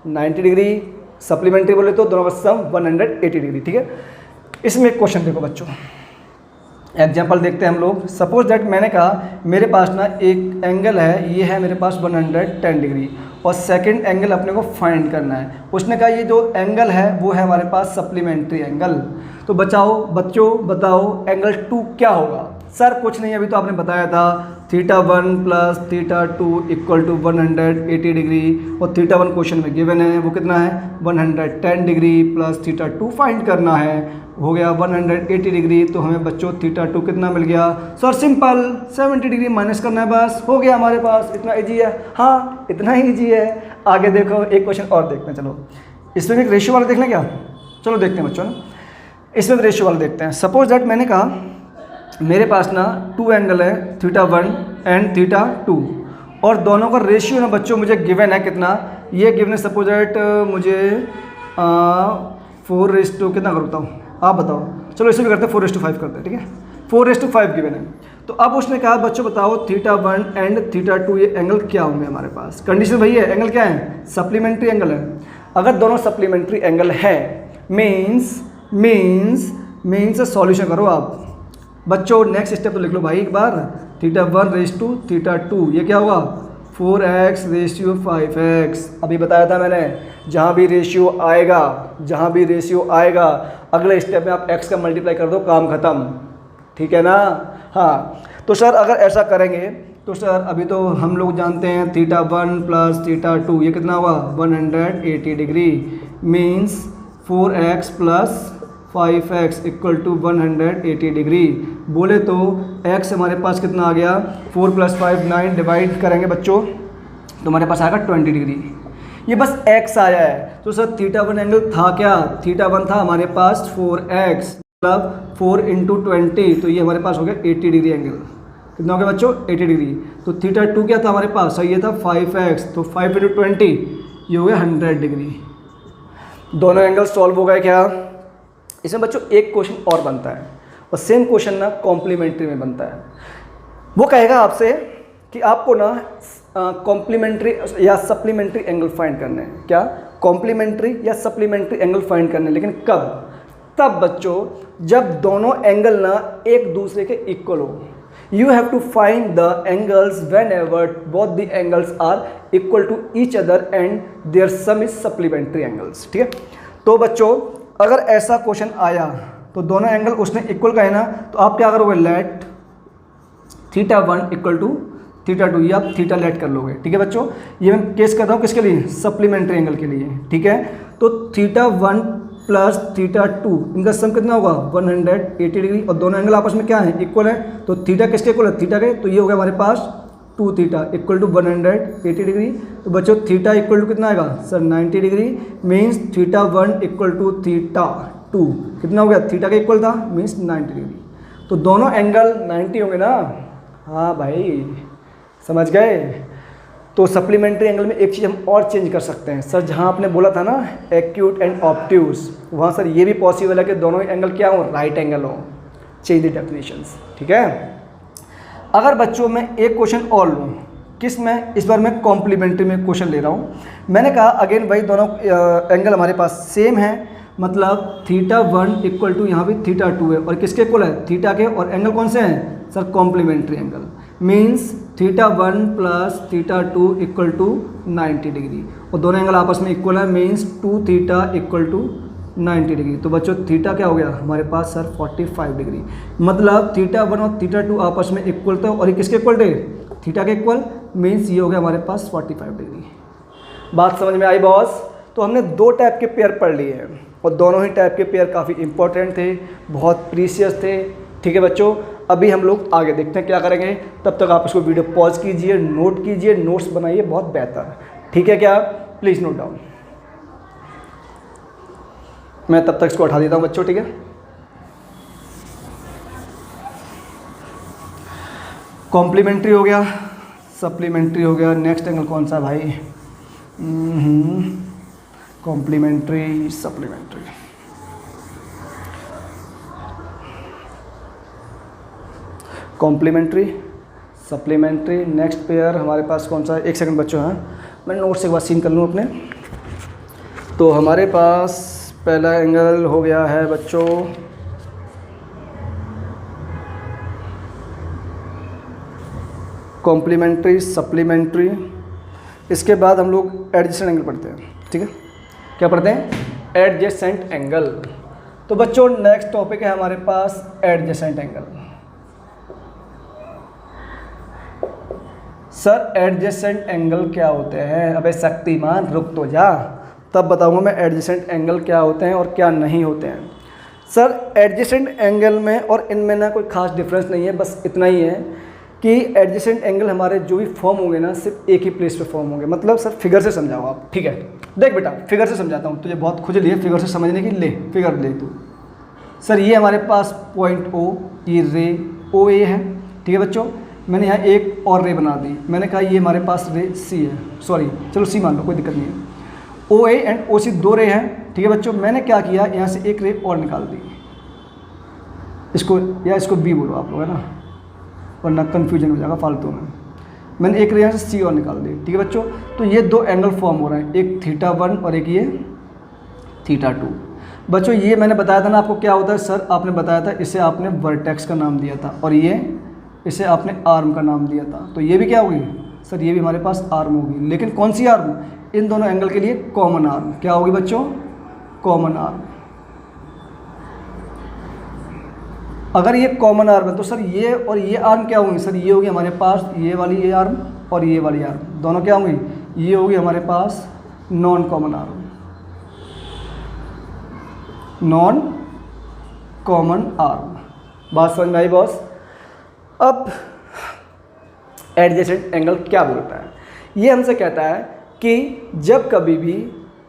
90 डिग्री, सप्लीमेंट्री बोले तो दोनों का सम 180 डिग्री, ठीक है। इसमें एक क्वेश्चन देखो बच्चों, एग्जाम्पल देखते हैं हम लोग। सपोज दैट मैंने कहा मेरे पास ना एक एंगल है, ये है मेरे पास 110 डिग्री, और सेकंड एंगल अपने को फाइंड करना है। उसने कहा ये जो एंगल है वो है हमारे पास सप्लीमेंट्री एंगल। तो बच्चों बताओ एंगल 2 क्या होगा? सर कुछ नहीं, अभी तो आपने बताया था θ1 प्लस θ2 इक्वल टू 180 डिग्री, और θ1 क्वेश्चन में गिवन है, वो कितना है? 110 डिग्री प्लस θ2 फाइंड करना है, हो गया 180 डिग्री। तो हमें बच्चों θ2 कितना मिल गया? सर सिंपल 70 डिग्री माइनस करना है, बस हो गया हमारे पास। इतना ईजी है? हाँ इतना ही ईजी है। आगे देखो एक क्वेश्चन और देखते हैं। चलो इसमें भी एक रेशियो वाला देख लें क्या? चलो देखते हैं बच्चों ना, इसमें भी रेशियो वाला देखते हैं। सपोज दैट मैंने कहा मेरे पास ना 2 एंगल है θ1 एंड θ2, और दोनों का रेशियो ना बच्चों मुझे गिवन है कितना? ये गिवन है सपोज दैट मुझे 4:, कितना करता हूँ आप बताओ? चलो इसे भी करते हैं 4:5 करते हैं, ठीक है। 4:5 गिवन है। तो अब उसने कहा बच्चों बताओ θ1 एंड θ2 ये एंगल क्या होंगे हमारे पास? कंडीशन वही है, एंगल क्या है? सप्लीमेंट्री एंगल है। अगर दोनों सप्लीमेंट्री एंगल है मीन्स सॉल्यूशन करो आप बच्चों। नेक्स्ट स्टेप तो लिख लो भाई एक बार, θ1:θ2 ये क्या होगा? 4x/5x। अभी बताया था मैंने, जहाँ भी रेशियो आएगा अगले स्टेप में आप x का मल्टीप्लाई कर दो, काम खत्म, ठीक है ना। हाँ तो सर अगर ऐसा करेंगे तो सर अभी तो हम लोग जानते हैं θ1 प्लस θ2 ये कितना हुआ? 180 degree, means 4x plus 5x equal to 180 degree. बोले तो x हमारे पास कितना आ गया? 4 + 5 9, डिवाइड करेंगे बच्चों तो हमारे पास आएगा 20 डिग्री। ये बस x आया है। तो सर θ1 एंगल था क्या? θ1 था हमारे पास 4x, मतलब 4 × 20, तो ये हमारे पास हो गया 80 डिग्री एंगल। कितना हो गया बच्चों? 80 डिग्री। तो θ2 क्या था हमारे पास? सर ये था 5x, तो 5 × 20 ये हो गया 100 डिग्री। दोनों एंगल सॉल्व हो गए क्या? इसमें बच्चों एक क्वेश्चन और बनता है, और सेम क्वेश्चन ना कॉम्प्लीमेंट्री में बनता है। वो कहेगा आपसे कि आपको ना कॉम्प्लीमेंट्री या सप्लीमेंट्री एंगल फाइंड करने हैं। क्या? कॉम्प्लीमेंट्री या सप्लीमेंट्री एंगल फाइंड करने हैं। लेकिन कब? तब बच्चों जब दोनों एंगल ना एक दूसरे के इक्वल हो। You have to find the angles whenever both the angles are equal to each other and their sum is supplementary angles, ठीक है। तो बच्चों अगर ऐसा क्वेश्चन आया तो दोनों एंगल उसने इक्वल का है ना, तो आप क्या करोगे? लेट θ1 इक्वल टू θ2, ये आप थीटा लेट कर लोगे, ठीक है बच्चों। ये मैं केस करता हूँ किसके लिए? सप्लीमेंट्री एंगल के लिए, ठीक है। तो θ1 प्लस θ2 इनका सम कितना होगा? 180 डिग्री, और दोनों एंगल आपस में क्या है? इक्वल है। तो थीटा किसके इक्वल है? थीटा के। तो ये हो गया हमारे पास 2θ इक्वल टू 180 डिग्री। तो बच्चों थीटा इक्वल टू कितना आएगा? Sir 90 degree, means θ1 equal to θ2 कितना हो गया? थीटा का इक्वल था, मीन्स 90 डिग्री। तो दोनों एंगल 90 होंगे ना? हाँ भाई समझ गए। तो सप्लीमेंट्री एंगल में एक चीज़ हम और चेंज कर सकते हैं सर, जहाँ आपने बोला था ना एक्यूट एंड ऑब्ट्यूस, वहाँ सर ये भी पॉसिबल है कि दोनों एंगल क्या हो? राइट एंगल हो। चेंज द डेफिनेशंस, ठीक है। अगर बच्चों में एक क्वेश्चन और लूँ, किस में? इस बार मैं कॉम्प्लीमेंट्री में क्वेश्चन ले रहा हूँ। मैंने कहा अगेन भाई दोनों एंगल हमारे पास सेम है, मतलब θ1 इक्वल टू यहाँ भी θ2 है, और किसके इक्वल है? थीटा के। और एंगल कौन से हैं? Sir complementary angle means θ1 plus θ2 equal to 90 degree, और दोनों एंगल आपस में इक्वल है मीन्स 2θ इक्वल टू 90 डिग्री। तो बच्चों थीटा क्या हो गया हमारे पास सर 45 डिग्री, मतलब θ1 और θ2 आपस में इक्वल थे और ये किसके इक्वल थे, थीटा के इक्वल, मीन्स ये हो गया हमारे पास 45 डिग्री। बात समझ में आई बॉस? तो हमने दो टाइप के पेयर पढ़ लिए हैं और दोनों ही टाइप के पेयर काफ़ी इंपॉर्टेंट थे, बहुत प्रीशियस थे। ठीक है बच्चों, अभी हम लोग आगे देखते हैं क्या करेंगे, तब तक आप इसको वीडियो पॉज कीजिए, नोट कीजिए, नोट्स बनाइए, बहुत बेहतर। ठीक है क्या? Please note down. मैं तब तक इसको हटा देता हूँ बच्चों। ठीक है, कॉम्प्लीमेंट्री हो गया, सप्लीमेंट्री हो गया, नेक्स्ट एंगल कौन सा भाई? Complementary, supplementary. Complementary, supplementary, next pair हमारे पास कौन सा है? एक सेकंड बच्चों, हैं मैं नोट से एक बार सीन कर लूँ अपने। तो हमारे पास पहला एंगल हो गया है बच्चों कॉम्प्लीमेंट्री, सप्लीमेंट्री। इसके बाद हम लोग एडजेसेंट एंगल पढ़ते हैं। ठीक है, क्या पढ़ते हैं? Adjacent angle. तो बच्चों नेक्स्ट टॉपिक है हमारे पास adjacent angle. Sir adjacent angle क्या होते हैं? अबे शक्तिमान रुक तो जा, तब बताऊंगा मैं एडजेसेंट एंगल क्या होते हैं और क्या नहीं होते हैं। सर एडजेसेंट एंगल में और इनमें ना कोई खास डिफरेंस नहीं है, बस इतना ही है कि एडजेसेंट एंगल हमारे जो भी फॉर्म होंगे ना सिर्फ एक ही प्लेस पे फॉर्म होंगे। मतलब सर फिगर से समझाओ आप। ठीक है, देख बेटा फिगर से समझाता हूँ, तुझे बहुत खुजली है फिगर से समझने की, ले फिगर ले तू। सर ये हमारे पास पॉइंट ओ, ये रे ओ ए है। ठीक है बच्चों, मैंने यहाँ एक और रे बना दी, मैंने कहा ये हमारे पास रे सी है, सॉरी चलो सी मान लो, कोई दिक्कत नहीं है। ओ ए एंड ओ सी दो रे हैं। ठीक है बच्चों, मैंने क्या किया यहाँ से एक रे और निकाल दी, इसको या इसको बी बोलो आप लोग, है ना, वरना कन्फ्यूजन हो जाएगा फालतू में। मैंने एक रे यहाँ से सी और निकाल दी। ठीक है बच्चों, तो ये दो एंगल फॉर्म हो रहे हैं, एक θ1 और एक ये θ2। बच्चों ये मैंने बताया था ना आपको क्या होता है, सर आपने बताया था इसे आपने वर्टेक्स का नाम दिया था और ये इसे आपने आर्म का नाम दिया था। तो ये भी क्या होगी सर, ये भी हमारे पास आर्म होगी, लेकिन कौन सी आर्म? इन दोनों एंगल के लिए कॉमन आर्म। क्या होगी बच्चों? Common arm. अगर ये कॉमन आर्म है तो सर ये और ये आर्म क्या होंगे? सर ये होगी हमारे पास ये वाली ये आर्म और ये वाली आर्म, दोनों क्या होंगी? ये होगी हमारे पास non common arm, non common arm. बात समझ में आई बॉस? अब एडजेसेंट एंगल क्या बोलता है? ये हमसे कहता है कि जब कभी भी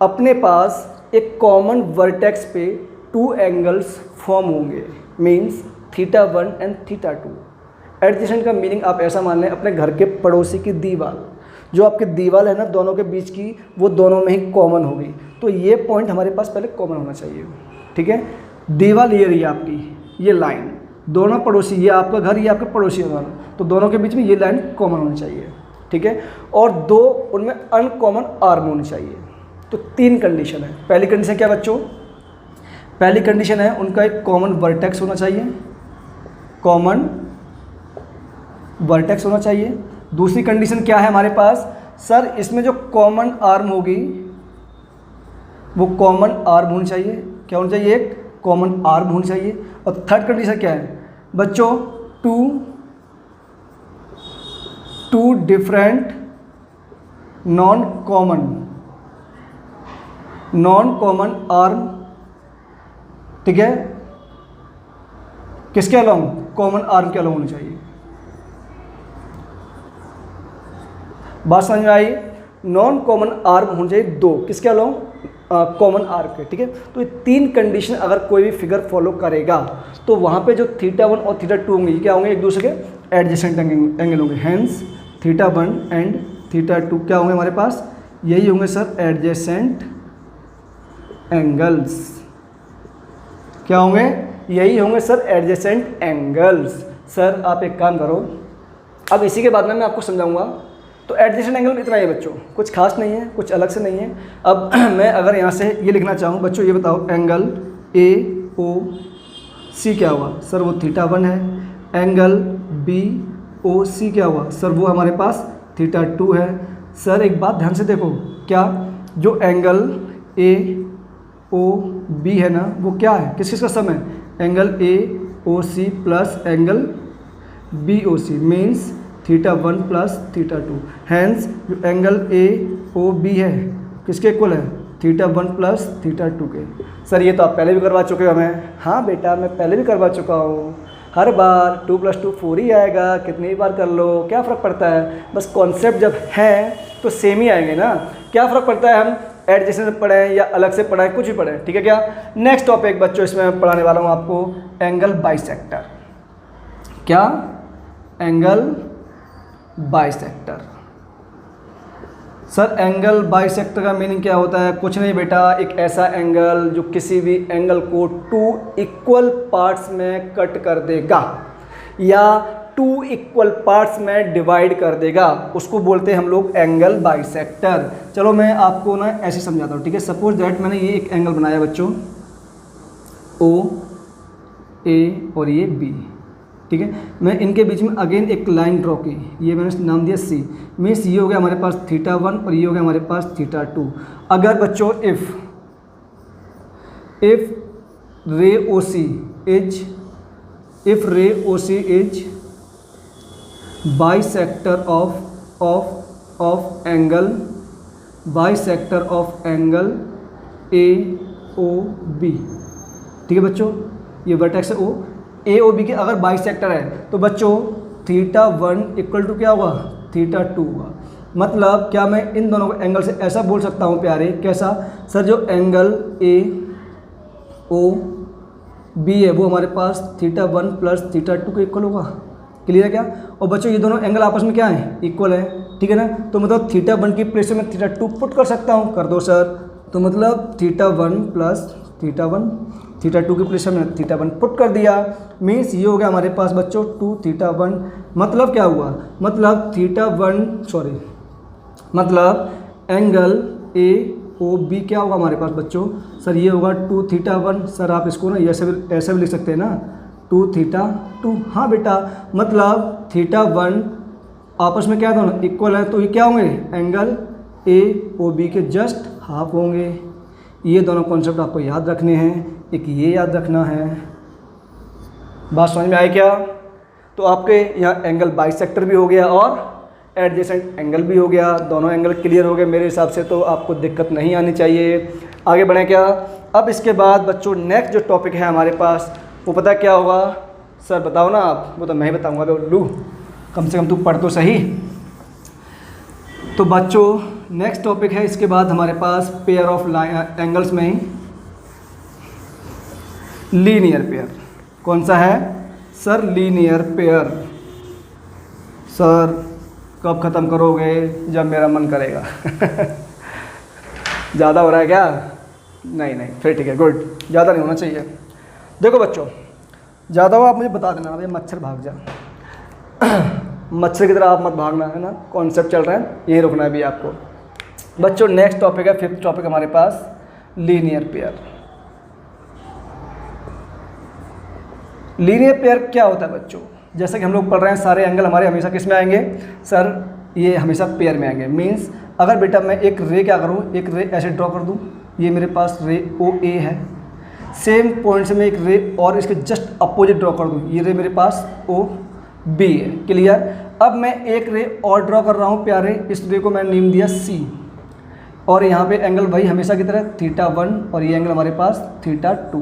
अपने पास एक कॉमन वर्टेक्स पे टू एंगल्स फॉर्म होंगे, मीन्स θ1 एंड θ2। एडजेसेंट का मीनिंग आप ऐसा मान लें, अपने घर के पड़ोसी की दीवार, जो आपकी दीवार है ना दोनों के बीच की, वो दोनों में ही कॉमन होगी। तो ये पॉइंट हमारे पास पहले कॉमन होना चाहिए। ठीक है, दीवार ये रही आपकी, ये लाइन, दोनों पड़ोसी, ये आपका घर, ये आपके पड़ोसी का घर, तो दोनों के बीच में ये लाइन कॉमन होनी चाहिए। ठीक है, और दो उनमें अनकॉमन आर्म होनी चाहिए। तो तीन कंडीशन है। पहली कंडीशन क्या बच्चों? पहली कंडीशन है उनका एक कॉमन वर्टेक्स होना चाहिए, कॉमन वर्टेक्स होना चाहिए। दूसरी कंडीशन क्या है हमारे पास? सर इसमें जो कॉमन आर्म होगी वो कॉमन आर्म होनी चाहिए। क्या होनी चाहिए? एक कॉमन आर्म होनी चाहिए। और थर्ड कंडीशन क्या है बच्चों? Two different non common arm. ठीक है, किसके अलोंग? कॉमन आर्म के अलोंग होनी चाहिए। बात समझ में आई? नॉन कॉमन आर्म होनी चाहिए दो, किसके अलोंग? कॉमन आर्म के। ठीक है, तो ये तीन कंडीशन अगर कोई भी फिगर फॉलो करेगा तो वहाँ पे जो θ1 और θ2 होंगे ये क्या होंगे? एक दूसरे के एडजेसेंट एंगल होंगे। हैंस θ1 एंड θ2 क्या होंगे हमारे पास? यही होंगे सर एडजेसेंट एंगल्स। क्या होंगे? यही होंगे सर एडजेसेंट एंगल्स। सर आप एक काम करो, अब इसी के बाद में मैं आपको समझाऊंगा। तो एडजेसेंट एंगल इतना ही बच्चों, कुछ खास नहीं है, कुछ अलग से नहीं है। अब मैं अगर यहाँ से ये लिखना चाहूँ बच्चों, ये बताओ एंगल ए ओ सी क्या हुआ? सर वो θ1 है एंगल बी ओ सी क्या हुआ सर, वो हमारे पास θ2 है। सर एक बात ध्यान से देखो, क्या जो एंगल ए ओ बी है ना, वो क्या है, किस का सम है, angle A O C plus angle B O C means θ1 plus θ2। Hence जो एंगल ए ओ बी है किसके इक्वल है, θ1 प्लस θ2 के। सर ये तो आप पहले भी करवा चुके हो हमें। हाँ बेटा मैं पहले भी करवा चुका हूँ, हर बार 2 + 2 4 ही आएगा, कितनी बार कर लो क्या फ़र्क पड़ता है, बस कॉन्सेप्ट जब है तो सेम ही आएंगे ना, क्या फ़र्क पड़ता है हम एडजेसेंट से पढ़ें या अलग से पढ़ें, कुछ भी पढ़ें, ठीक है क्या। नेक्स्ट टॉपिक बच्चों इसमें मैं पढ़ाने वाला हूँ आपको एंगल बाइसेक्टर। क्या, angle bisector. Sir angle bisector का मीनिंग क्या होता है, कुछ नहीं बेटा, एक ऐसा एंगल जो किसी भी एंगल को 2 इक्वल पार्ट्स में कट कर देगा या 2 इक्वल पार्ट्स में डिवाइड कर देगा, उसको बोलते हैं हम लोग एंगल बाइसेक्टर। चलो मैं आपको ना ऐसे समझाता हूँ, ठीक है। सपोज दैट मैंने ये एक एंगल बनाया बच्चों ओ ए और ये बी, ठीक है। मैं इनके बीच में अगेन एक लाइन ड्रॉ की, ये मैंने नाम दिया सी, मीन्स ये हो गया हमारे पास θ1 और ये हो गया हमारे पास θ2। अगर बच्चों if ray O C is bisector of angle A O B, ठीक है बच्चों, ये वर्टेक्स है ओ, ए ओ बी के अगर बाइसेक्टर है तो बच्चों θ1 इक्वल टू क्या होगा, θ2 होगा। मतलब क्या मैं इन दोनों को एंगल से ऐसा बोल सकता हूँ प्यारे, कैसा सर, जो एंगल ए ओ बी है वो हमारे पास θ1 प्लस θ2 के इक्वल होगा, क्लियर है क्या। और बच्चों ये दोनों एंगल आपस में क्या है, इक्वल है, ठीक है ना। तो मतलब θ1 की प्लेस में मैं θ2 पुट कर सकता हूँ, कर दो सर। तो मतलब θ1 प्लस θ2 की प्लेस में θ1 पुट कर दिया, मीन्स ये हो गया हमारे पास बच्चों 2θ1। मतलब क्या हुआ, मतलब एंगल ए ओ बी क्या होगा हमारे पास बच्चों, सर ये होगा 2θ1। सर आप इसको ना ऐसे भी लिख सकते हैं ना, 2θ2। हाँ बेटा, मतलब θ1 आपस में क्या दोनों इक्वल है, तो ये क्या होंगे, एंगल ए ओ बी के जस्ट हाफ होंगे। ये दोनों कॉन्सेप्ट आपको याद रखने हैं, एक ये याद रखना है। बात समझ में आई क्या। तो आपके यहाँ एंगल बाइसेक्टर भी हो गया और एडजेसेंट एंगल भी हो गया, दोनों एंगल क्लियर हो गए मेरे हिसाब से, तो आपको दिक्कत नहीं आनी चाहिए। आगे बढ़ें क्या। अब इसके बाद बच्चों नेक्स्ट जो टॉपिक है हमारे पास वो पता क्या होगा, सर बताओ ना आप, वो तो मैं ही बताऊँगा बे उल्लू, कम से कम तू पढ़ तो सही। तो बच्चों नेक्स्ट टॉपिक है इसके बाद हमारे पास पेयर ऑफ एंगल्स में ही लीनियर पेयर। कौन सा है सर, लीनियर पेयर। सर कब ख़त्म करोगे, जब मेरा मन करेगा। ज़्यादा हो रहा है क्या, नहीं फिर ठीक है, गुड, ज़्यादा नहीं होना चाहिए। देखो बच्चों ज़्यादा हो आप मुझे बता देना, अभी मच्छर भाग जा। मच्छर की तरह आप मत भागना, है ना, कॉन्सेप्ट चल रहा है, यहीं रुकना है भी आपको। बच्चों नेक्स्ट टॉपिक है, 5th टॉपिक हमारे पास लीनियर पेयर। लीनियर पेयर क्या होता है बच्चों, जैसे कि हम लोग पढ़ रहे हैं सारे एंगल हमारे हमेशा किस में आएंगे सर, ये हमेशा पेयर में आएंगे। मीन्स अगर बेटा मैं एक रे क्या करूँ, एक रे ऐसे ड्रॉ कर दूँ, ये मेरे पास रे ओ ए है, सेम पॉइंट से मैं एक रे और इसके जस्ट अपोजिट ड्रॉ कर दूँ, ये रे मेरे पास ओ बी है, क्लियर। अब मैं एक रे और ड्रॉ कर रहा हूँ प्यारे, इस रे को मैंने नेम दिया सी, और यहाँ पे एंगल वही हमेशा की तरह θ1 और ये एंगल हमारे पास θ2,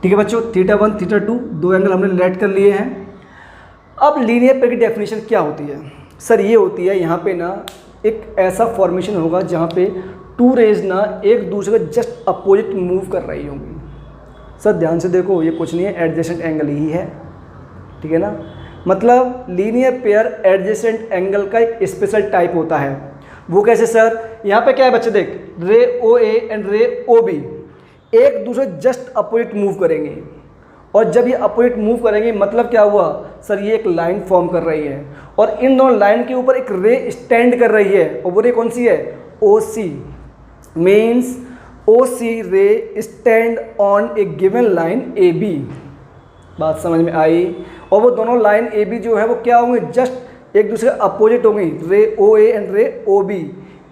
ठीक है बच्चों। θ1 θ2 दो एंगल हमने लेट कर लिए हैं। अब लीनियर पेयर की डेफिनेशन क्या होती है सर, ये होती है यहाँ पे ना एक ऐसा फॉर्मेशन होगा जहाँ पे 2 रेज ना एक दूसरे के जस्ट अपोजिट मूव कर रही होंगी। सर ध्यान से देखो, ये कुछ नहीं है, एडजेसेंट एंगल ही है, ठीक है ना। मतलब लीनियर पेयर एडजेसेंट एंगल का एक स्पेशल टाइप होता है। वो कैसे सर, यहाँ पे क्या है बच्चे, देख रे ओ ए एंड रे ओ बी एक दूसरे जस्ट अपोजिट मूव करेंगे, और जब ये अपोजिट मूव करेंगे मतलब क्या हुआ सर, ये एक लाइन फॉर्म कर रही है, और इन दोनों लाइन के ऊपर एक रे स्टैंड कर रही है, और वो रे कौन सी है, ओ C. Means O C ray stand on a given line A B, बात समझ में आई। और वो दोनों लाइन ए बी जो है वो क्या होंगे, जस्ट एक दूसरे अपोजिट होंगी, रे ओ ए एंड रे ओ बी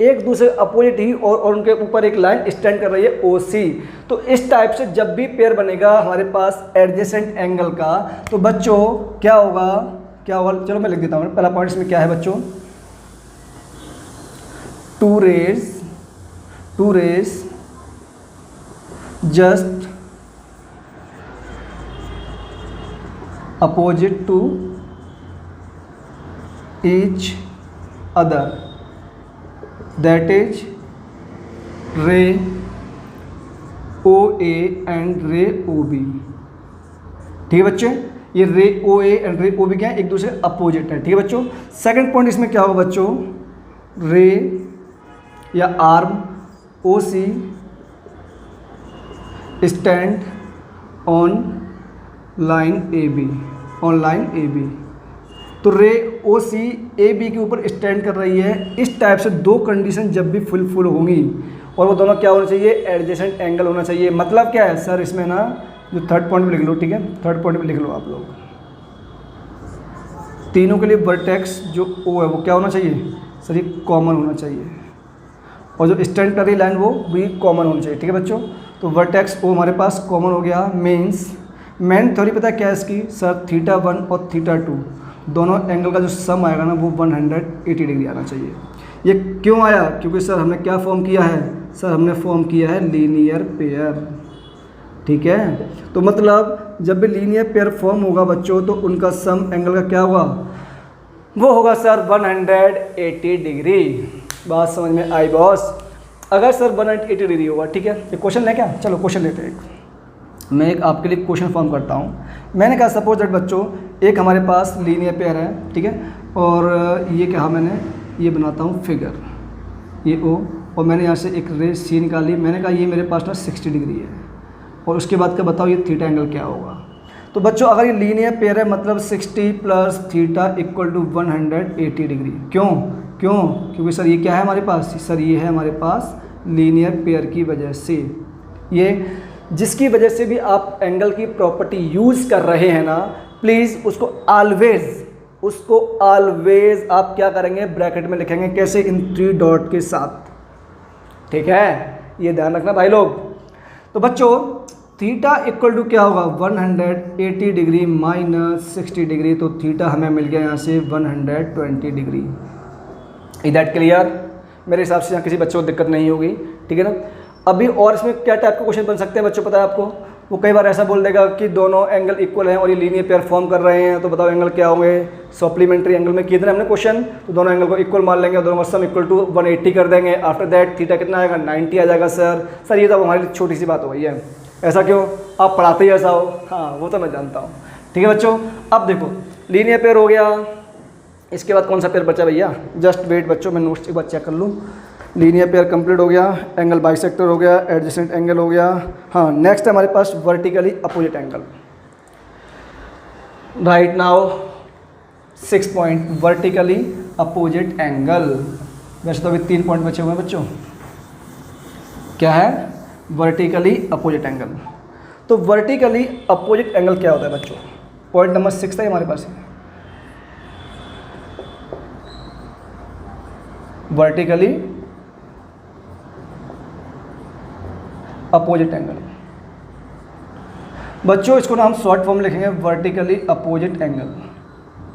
एक दूसरे अपोजिट ही, और उनके ऊपर एक लाइन स्टैंड कर रही है ओ सी। तो इस टाइप से जब भी पेयर बनेगा हमारे पास एडजेसेंट एंगल का, तो बच्चों क्या होगा, चलो मैं लिख देता हूँ। पहला पॉइंट इसमें क्या है बच्चों, two rays just opposite to each other, that is ray OA and ray OB। ठीक है बच्चे, ये रे OA एंड रे OB क्या है, एक दूसरे अपोजिट है। ठीक है बच्चों। सेकंड पॉइंट इसमें क्या होगा बच्चों, रे या arm OC stand on line A B. तो ray O C A B के ऊपर स्टैंड कर रही है। इस टाइप से दो कंडीशन जब भी फुलफिल होंगी, और वो दोनों क्या होना चाहिए, एडजेसेंट एंगल होना चाहिए। मतलब क्या है सर, इसमें ना जो थर्ड पॉइंट में लिख लो, ठीक है, थर्ड पॉइंट में लिख लो आप लोग, तीनों के लिए वर्टेक्स जो ओ है वो क्या होना चाहिए सर, ये कॉमन होना चाहिए, और जो स्टैंड कर रही लाइन वो भी कॉमन होना चाहिए। ठीक है बच्चों। तो वर्टेक्स ओ हमारे पास कॉमन हो गया। मीन्स मेन थ्योरी पता है क्या है इसकी सर, θ1 और θ2 दोनों एंगल का जो सम आएगा ना वो 180 डिग्री आना चाहिए। ये क्यों आया, क्योंकि सर हमने क्या फॉर्म किया है, सर हमने फॉर्म किया है लीनियर पेयर। ठीक है, तो मतलब जब भी लीनियर पेयर फॉर्म होगा बच्चों, तो उनका सम एंगल का क्या होगा, वो होगा सर 180 डिग्री। बात समझ में आई बॉस। अगर सर 180 डिग्री होगा, ठीक है, ये क्वेश्चन है क्या, चलो क्वेश्चन लेते हैं। मैं एक आपके लिए क्वेश्चन फॉर्म करता हूँ। मैंने कहा सपोज दैट बच्चों एक हमारे पास लीनियर पेयर है, ठीक है, और ये कहा मैंने, ये बनाता हूँ फिगर, ये ओ, और मैंने यहाँ से एक रे सी निकाली। मैंने कहा ये मेरे पास ना 60 डिग्री है, और उसके बाद का बताओ ये थीटा एंगल क्या होगा। तो बच्चों अगर ये लीनियर पेयर है मतलब 60 plus theta equal to 180 degree. क्यों, क्योंकि सर ये क्या है हमारे पास, सर ये है हमारे पास लीनियर पेयर की वजह से, ये जिसकी वजह से भी आप एंगल की प्रॉपर्टी यूज़ कर रहे हैं ना, प्लीज़ उसको ऑलवेज आप क्या करेंगे, ब्रैकेट में लिखेंगे। कैसे, इन 3 डॉट के साथ। ठीक है, ये ध्यान रखना भाई लोग। तो बच्चों थीटा इक्वल टू क्या होगा, 180 डिग्री माइनस 60 डिग्री, तो थीटा हमें मिल गया यहाँ से 120 डिग्री। Is that clear? मेरे हिसाब से यहाँ किसी बच्चों को दिक्कत नहीं होगी। ठीक है ना। अभी और इसमें क्या टाइप के क्वेश्चन बन सकते हैं बच्चों, पता है आपको? वो कई बार ऐसा बोल देगा कि दोनों एंगल इक्वल हैं और ये लीनियर पेयर फॉर्म कर रहे हैं, तो बताओ एंगल क्या होंगे। सप्लीमेंट्री एंगल में किए थे हमने क्वेश्चन, तो दोनों एंगल को इक्वल मान लेंगे और दोनों का सम इक्वल टू 180 कर देंगे। आफ्टर दैट थीटा कितना आएगा, 90 आ जाएगा। सर ये तो हमारे लिए छोटी सी बात हो गई है, ऐसा क्यों, आप पढ़ाते ही ऐसा हो। हाँ वो तो मैं जानता हूँ। ठीक है बच्चों, अब देखो लीनियर पेयर हो गया, इसके बाद कौन सा पेयर बचा भैया, जस्ट वेट बच्चों, मैं नोट्स एक बार चेक कर लूँ। लीनियर पेयर कंप्लीट हो गया, एंगल बाइसेक्टर हो गया, एडजेसेंट एंगल हो गया। हाँ नेक्स्ट है हमारे पास vertically opposite angle. Right now 6 point vertically opposite angle. वैसे तो अभी 3 पॉइंट बचे हुए हैं बच्चों। क्या है, वर्टिकली अपोजिट एंगल। तो वर्टिकली अपोजिट एंगल क्या होता है बच्चों, पॉइंट नंबर 6 है हमारे पास। वर्टिकली अपोजिट एंगल बच्चों, इसको ना हम शॉर्ट फॉर्म लिखेंगे वर्टिकली अपोजिट एंगल।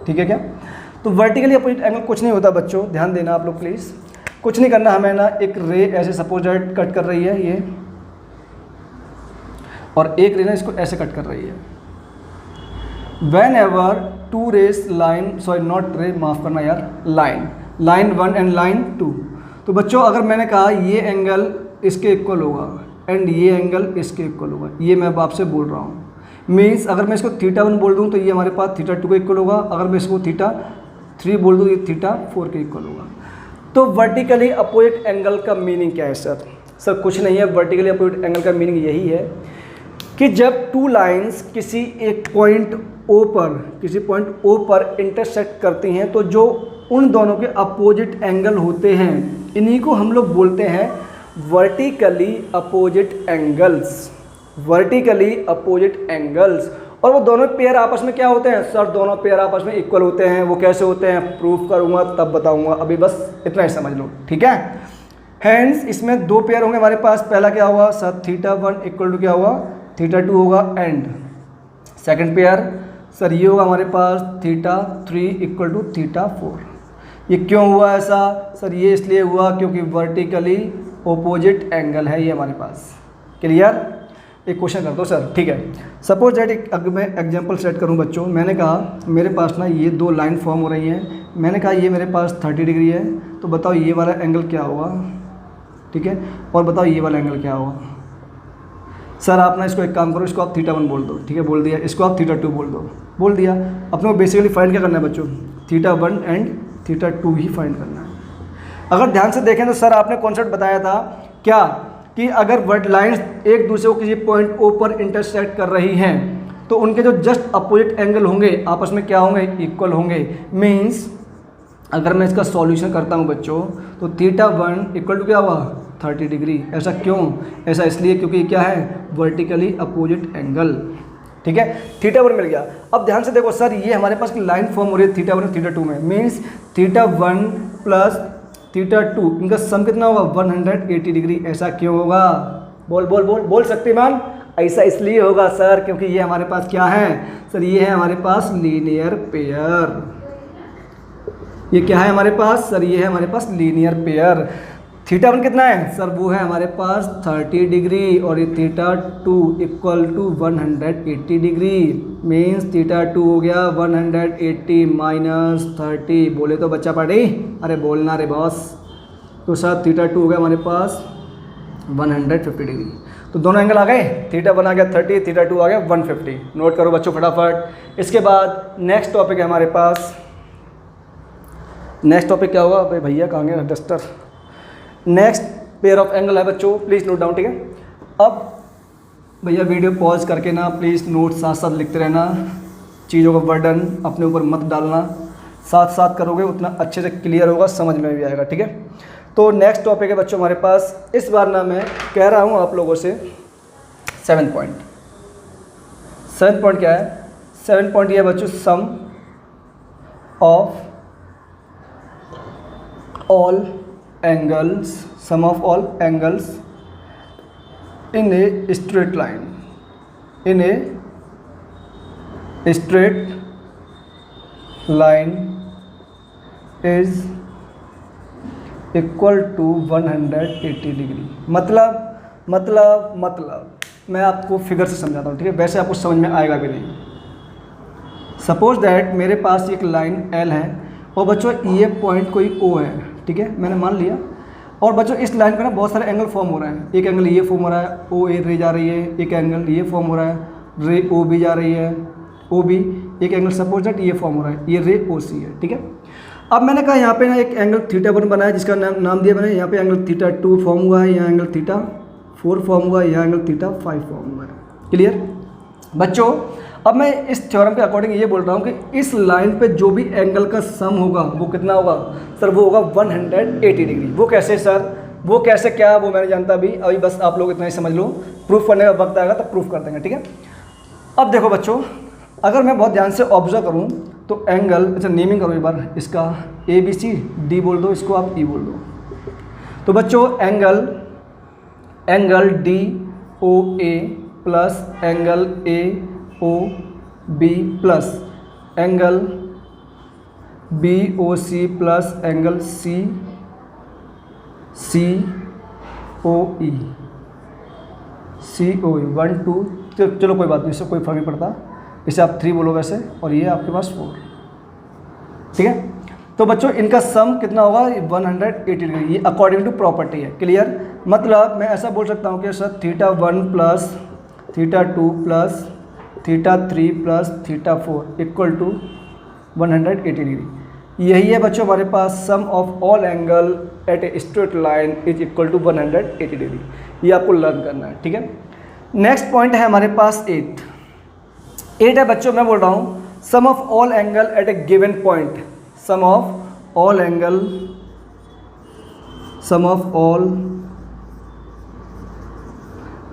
ठीक है क्या? तो वर्टिकली अपोजिट एंगल कुछ नहीं होता बच्चों, ध्यान देना आप लोग प्लीज़। कुछ नहीं करना हमें ना, एक रे ऐसे सपोज कट कर रही है ये, और एक रे ना इसको ऐसे कट कर रही है। Whenever 2 rays line, sorry not ray, माफ़ करना यार, लाइन 1 एंड लाइन 2। तो बच्चों अगर मैंने कहा ये एंगल इसके इक्वल होगा एंड ये एंगल इसके इक्वल होगा, ये मैं आपसे बोल रहा हूँ। मीन्स अगर मैं इसको θ1 बोल दूँ तो ये हमारे पास θ2 के इक्वल होगा, अगर मैं इसको θ3 बोल दूँ ये θ4 के इक्वल होगा। तो वर्टिकली अपोजिट एंगल का मीनिंग क्या है सर? सर कुछ नहीं है, वर्टिकली अपोजिट एंगल का मीनिंग यही है कि जब 2 लाइन्स किसी एक पॉइंट O पर इंटरसेक्ट करती हैं, तो जो उन दोनों के अपोजिट एंगल होते हैं, इन्हीं को हम लोग बोलते हैं vertically opposite angles. Vertically opposite angles. और वो दोनों पेयर आपस में क्या होते हैं सर, दोनों पेयर आपस में इक्वल होते हैं। वो कैसे होते हैं प्रूफ करूँगा तब बताऊँगा, अभी बस इतना ही समझ लो, ठीक है। हैंस इसमें दो पेयर होंगे हमारे पास। पहला क्या हुआ सर, θ1 इक्वल टू क्या हुआ, θ2 होगा। एंड सेकंड पेयर सर ये होगा हमारे पास θ3 इक्वल टू θ4। ये क्यों हुआ ऐसा सर, ये इसलिए हुआ क्योंकि वर्टिकली ओपोजिट एंगल है ये हमारे पास। क्लियर। एक क्वेश्चन करता हूँ सर, ठीक है। सपोज दैट अगर मैं एग्जांपल सेट करूँ बच्चों, मैंने कहा मेरे पास ना ये दो लाइन फॉर्म हो रही हैं। मैंने कहा ये मेरे पास 30 डिग्री है, तो बताओ ये वाला एंगल क्या होगा, ठीक है। और बताओ ये वाला एंगल क्या होगा। सर आप ना इसको एक काम करो, इसको आप θ1 बोल दो, ठीक है, बोल दिया। इसको आप θ2 बोल दो, बोल दिया। अपने को बेसिकली फाइंड क्या करना है बच्चों, θ1 एंड θ2 ही फाइंड करना है। अगर ध्यान से देखें तो सर आपने कॉन्सेप्ट बताया था क्या, कि अगर वर्ड लाइन्स एक दूसरे को किसी पॉइंट ओ पर इंटरसेक्ट कर रही हैं तो उनके जो जस्ट अपोजिट एंगल होंगे आपस में क्या होंगे, इक्वल होंगे। मीन्स अगर मैं इसका सॉल्यूशन करता हूं बच्चों तो θ1 इक्वल टू क्या हुआ 30 डिग्री। ऐसा क्यों, ऐसा इसलिए क्योंकि क्या है वर्टिकली अपोजिट एंगल, ठीक है। θ1 मिल गया। अब ध्यान से देखो सर, ये हमारे पास लाइन फॉर्म हो रही है θ1 और θ2 में। मीन्स θ1 प्लस θ2 इनका सम कितना होगा 180 डिग्री। ऐसा क्यों होगा, बोल बोल बोल बोल शक्तिमान। ऐसा इसलिए होगा सर क्योंकि ये हमारे पास क्या है सर, ये है हमारे पास लीनियर पेयर। ये क्या है हमारे पास सर, ये है हमारे पास लीनियर पेयर। θ1 कितना है सर, वो है हमारे पास 30 डिग्री और ये θ2 इक्वल टू 180 डिग्री। मीन्स θ2 हो गया 180 माइनस 30। बोले तो बच्चा पढ़े, अरे बोलना रे बॉस। तो सर θ2 हो गया हमारे पास 150 डिग्री। तो दोनों एंगल आ गए, θ1 आ गया 30, θ2 आ गया 150। नोट करो बच्चों फटाफट। इसके बाद नेक्स्ट टॉपिक है हमारे पास। नेक्स्ट टॉपिक क्या होगा, अरे भैया कहाँ गए duster. Next pair of angle है बच्चों, प्लीज़ नोट डाउन, ठीक है। अब भैया वीडियो पॉज करके ना प्लीज़ नोट साथ साथ लिखते रहना, चीज़ों का बर्डन अपने ऊपर मत डालना। साथ साथ करोगे उतना अच्छे से क्लियर होगा, समझ में भी आएगा, ठीक है। तो नेक्स्ट टॉपिक है बच्चों हमारे पास। इस बार ना मैं कह रहा हूँ आप लोगों से 7 पॉइंट। 7 पॉइंट क्या है, 7 पॉइंट ये है बच्चों, सम of all angles, sum of all angles in a straight line, in a straight line is equal to 180 degree. मतलब मैं आपको फिगर से समझाता हूँ, ठीक है, वैसे आपको समझ में आएगा भी नहीं। सपोज दैट मेरे पास एक लाइन L है और बच्चों ये पॉइंट कोई O है, ठीक है, मैंने मान लिया। और बच्चों इस लाइन पे ना बहुत सारे एंगल फॉर्म हो रहे हैं। एक एंगल ये फॉर्म हो रहा है, ओ ए रे जा रही है। एक एंगल ये फॉर्म हो रहा है, रे ओ बी जा रही है, ओ बी। एक एंगल सपोज दैट ये फॉर्म हो रहा है, ये रे ओ सी है, ठीक है। अब मैंने कहा यहाँ पे ना एक एंगल θ1 बनाया जिसका नाम दिया मैंने। यहाँ पे एंगल θ2 फॉर्म हुआ है, यहाँ एंगल θ4 फॉर्म हुआ है, यहाँ एंगल θ5 फॉर्म हुआ है। क्लियर बच्चों। अब मैं इस थ्योरम के अकॉर्डिंग ये बोल रहा हूँ कि इस लाइन पे जो भी एंगल का सम होगा वो कितना होगा सर, वो होगा 180 डिग्री। वो कैसे सर, वो कैसे क्या, वो मैंने जानता अभी बस आप लोग इतना ही समझ लो। प्रूफ करने का वक्त आएगा तब प्रूफ कर देंगे, ठीक है। अब देखो बच्चों, अगर मैं बहुत ध्यान से ऑब्जर्व करूँ तो एंगल, अच्छा नेमिंग करो एक बार इसका, ABC D बोल दो, इसको आप E बोल दो। तो बच्चों angle DOA plus angle AOB plus angle BOC plus angle COE 1 2। चलो कोई बात नहीं, इससे कोई फर्क नहीं पड़ता। इसे आप 3 बोलो वैसे, और ये आपके पास 4, ठीक है। तो बच्चों इनका सम कितना होगा 180 डिग्री। ये अकॉर्डिंग टू प्रॉपर्टी है। क्लियर। मतलब मैं ऐसा बोल सकता हूँ कि sir θ1 plus θ2 plus θ3 plus θ4 equal to 180 degree. यही है बच्चों हमारे पास sum of all angle at a straight line is equal to 180 degree. ये आपको लर्न करना है, ठीक है। नेक्स्ट पॉइंट है हमारे पास 8 है बच्चों, मैं बोल रहा हूँ sum of all angle at a given point, sum of all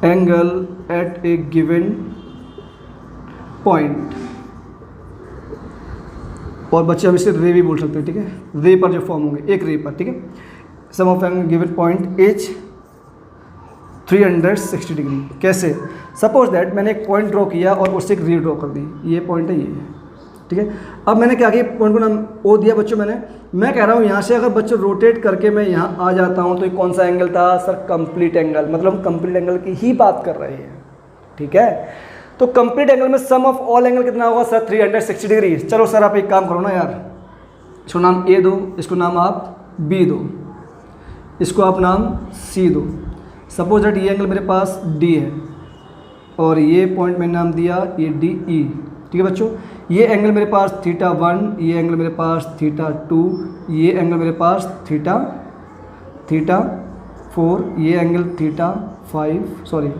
angle at a given point, और बच्चे हम इसे रे भी बोल सकते हैं, ठीक है, रे पर जो फॉर्म होंगे एक रे पर, ठीक है। Sum of angle given point is 360 degree. कैसे? सपोज दैट मैंने एक पॉइंट ड्रॉ किया और उससे एक रे ड्रॉ कर दी, ये पॉइंट है, ये है, ठीक है। अब मैंने क्या किया, पॉइंट को नाम ओ दिया बच्चों मैं कह रहा हूँ यहाँ से अगर बच्चों रोटेट करके मैं यहाँ आ जाता हूँ तो ये कौन सा एंगल था सर? कंप्लीट एंगल, मतलब हम कंप्लीट एंगल की ही बात कर रहे हैं, ठीक है। तो कंप्लीट एंगल में सम ऑफ ऑल एंगल कितना होगा सर? 360 डिग्री। चलो सर आप एक काम करो ना यार, इसको नाम ए दो, इसको नाम आप बी दो, इसको आप नाम सी दो। सपोज दैट ये एंगल मेरे पास डी है और ये पॉइंट मैंने नाम दिया ये डी ई, ठीक है बच्चों। ये एंगल मेरे पास θ1, ये एंगल मेरे पास θ2, ये एंगल मेरे पास θ4, ये एंगल θ5, सॉरी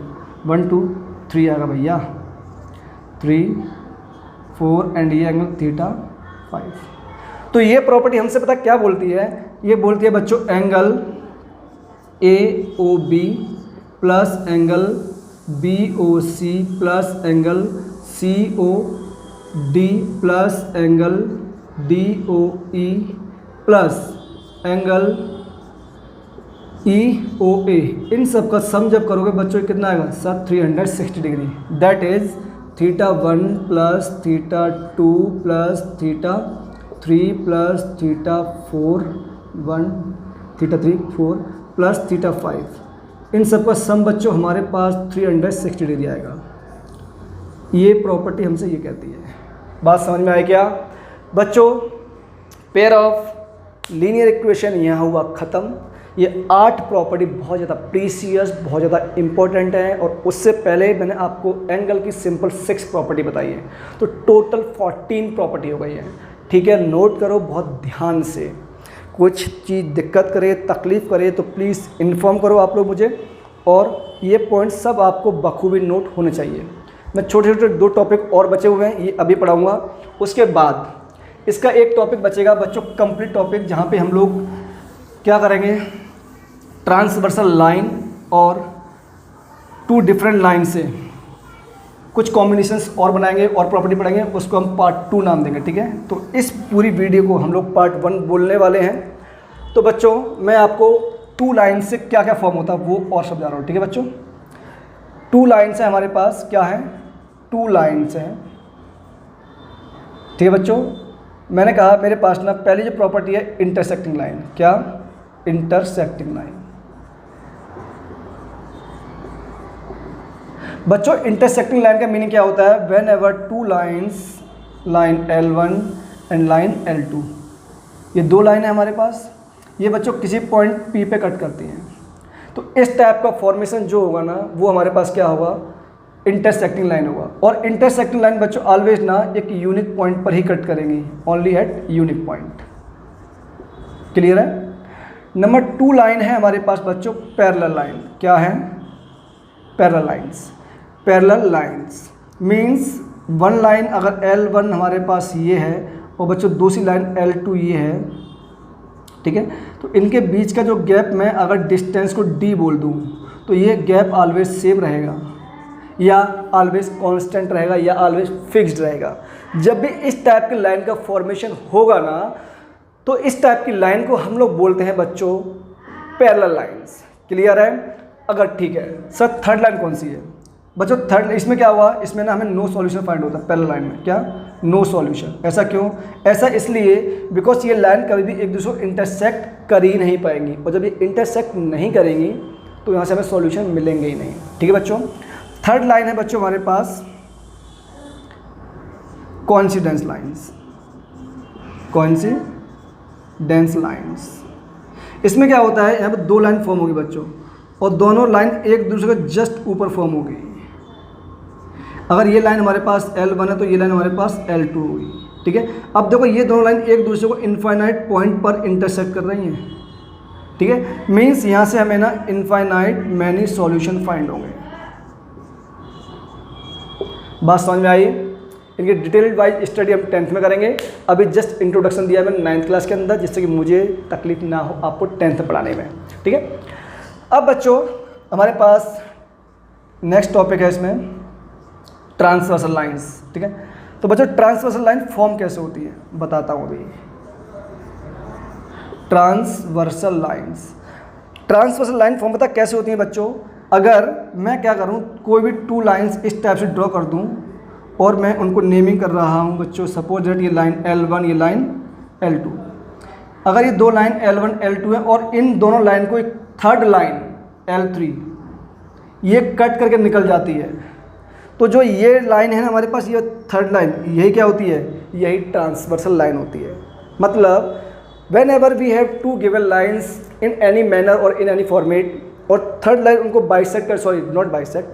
1 2 3 आएगा भैया, 3 4 एंड ये एंगल θ5। तो ये प्रॉपर्टी हमसे पता क्या बोलती है? ये बोलती है बच्चों angle AOB plus angle BOC plus angle COD plus angle DOE plus angle EOA, इन सब का सम जब करोगे बच्चों कितना आएगा sir? 360 degree. That is θ1 plus θ2 plus θ3 plus θ4 1 θ3 4 plus θ5, इन सब का सम बच्चों हमारे पास 360 डिग्री आएगा। ये प्रॉपर्टी हमसे ये कहती है। बात समझ में आई क्या बच्चों? पेयर ऑफ लीनियर इक्वेशन यहाँ हुआ ख़त्म। ये 8 प्रॉपर्टी बहुत ज़्यादा प्रीसियस, बहुत ज़्यादा इंपॉर्टेंट है, और उससे पहले मैंने आपको एंगल की सिंपल 6 प्रॉपर्टी बताई है, तो टोटल 14 प्रॉपर्टी हो गई है, ठीक है। नोट करो बहुत ध्यान से, कुछ चीज़ दिक्कत करे, तकलीफ़ करे तो प्लीज़ इन्फॉर्म करो आप लोग मुझे, और ये पॉइंट सब आपको बखूबी नोट होने चाहिए। मैं छोटे छोटे 2 टॉपिक और बचे हुए हैं, ये अभी पढ़ाऊँगा। उसके बाद इसका एक टॉपिक बचेगा बच्चों, कंप्लीट टॉपिक, जहाँ पे हम लोग क्या करेंगे, ट्रांसवर्सल लाइन और 2 डिफरेंट लाइन से कुछ कॉम्बिनेशंस और बनाएंगे और प्रॉपर्टी पढ़ेंगे, उसको हम पार्ट 2 नाम देंगे, ठीक है। तो इस पूरी वीडियो को हम लोग पार्ट 1 बोलने वाले हैं। तो बच्चों मैं आपको 2 लाइन से क्या क्या फॉर्म होता है वो और समझा रहा हूँ, ठीक है बच्चों। 2 लाइन से हमारे पास क्या है? 2 लाइन से है, ठीक है बच्चों। मैंने कहा मेरे पास ना पहली जो प्रॉपर्टी है इंटरसेक्टिंग लाइन, क्या? Intersecting line. बच्चों इंटरसेक्टिंग लाइन का मीनिंग क्या होता है? When ever 2 lines, line L1 and line L2, ये 2 लाइन है हमारे पास, ये बच्चों किसी पॉइंट P पे कट करती हैं, तो इस टाइप का फॉर्मेशन जो होगा ना वो हमारे पास क्या होगा? इंटरसेक्टिंग लाइन होगा। और इंटरसेक्टिंग लाइन बच्चों ऑलवेज ना एक यूनिक पॉइंट पर ही कट करेंगी, only at unique point. Clear है? नंबर 2 लाइन है हमारे पास बच्चों पैरेलल लाइन। क्या है? Parallel lines. Parallel lines means 1 line अगर L1 हमारे पास ये है और बच्चों दूसरी लाइन L2 ये है, ठीक है, तो इनके बीच का जो गैप मैं अगर डिस्टेंस को D बोल दूँ तो ये गैप ऑलवेज सेम रहेगा या ऑलवेज कांस्टेंट रहेगा या ऑलवेज फिक्स्ड रहेगा। जब भी इस टाइप की लाइन का फॉर्मेशन होगा ना तो इस टाइप की लाइन को हम लोग बोलते हैं बच्चों पैरेलल लाइंस। क्लियर है? अगर ठीक है सर थर्ड लाइन कौन सी है बच्चों? थर्ड, इसमें क्या हुआ, इसमें ना हमें नो सॉल्यूशन फाइंड होता है पैरेलल लाइन में। क्या? No solution. ऐसा क्यों? ऐसा इसलिए बिकॉज ये लाइन कभी भी एक दूसरे को इंटरसेक्ट कर ही नहीं पाएंगी, और जब ये इंटरसेक्ट नहीं करेंगी तो यहाँ से हमें सॉल्यूशन मिलेंगे ही नहीं। ठीक है बच्चों। थर्ड लाइन है बच्चों हमारे पास कोइंसिडेंस लाइंस। कोइंसिडेंस लाइंस, इसमें क्या होता है, यहाँ पर 2 लाइन फॉर्म होगी बच्चों और दोनों लाइन एक दूसरे के जस्ट ऊपर फॉर्म होगी। अगर ये लाइन हमारे पास L1 है तो ये लाइन हमारे पास L2 होगी। ठीक है, अब देखो ये दोनों लाइन एक दूसरे को इनफाइनाइट पॉइंट पर इंटरसेक्ट कर रही हैं। ठीक है, मीन्स यहाँ से हमें ना इनफाइनाइट मैनी सॉल्यूशन फाइंड होंगे। बात समझ में आई? इनकी डिटेल्ड वाइज स्टडी हम 10th में करेंगे। अभी जस्ट इंट्रोडक्शन दिया मैंने 9th क्लास के अंदर, जिससे कि मुझे तकलीफ ना हो आपको 10th पढ़ाने में। ठीक है, अब बच्चों हमारे पास नेक्स्ट टॉपिक है इसमें ट्रांसवर्सल लाइंस, ठीक है। तो बच्चों ट्रांसवर्सल लाइन फॉर्म कैसे होती है बताता हूँ अभी। ट्रांसवर्सल लाइन फॉर्म पता कैसे होती है बच्चों, अगर मैं क्या करूँ, कोई भी 2 लाइंस इस टाइप से ड्रॉ कर दूँ और मैं उनको नेमिंग कर रहा हूँ बच्चों, सपोज दैट ये लाइन L1 ये लाइन L2। अगर ये 2 लाइन L1 L2 है और इन दोनों लाइन को एक थर्ड लाइन L3 ये कट करके निकल जाती है, तो जो ये लाइन है ना हमारे पास, ये थर्ड लाइन, यही क्या होती है, यही ट्रांसवर्सल लाइन होती है। मतलब whenever we have 2 given lines in any manner or in any format और थर्ड लाइन उनको बाइसेक्ट कर, sorry not bisect,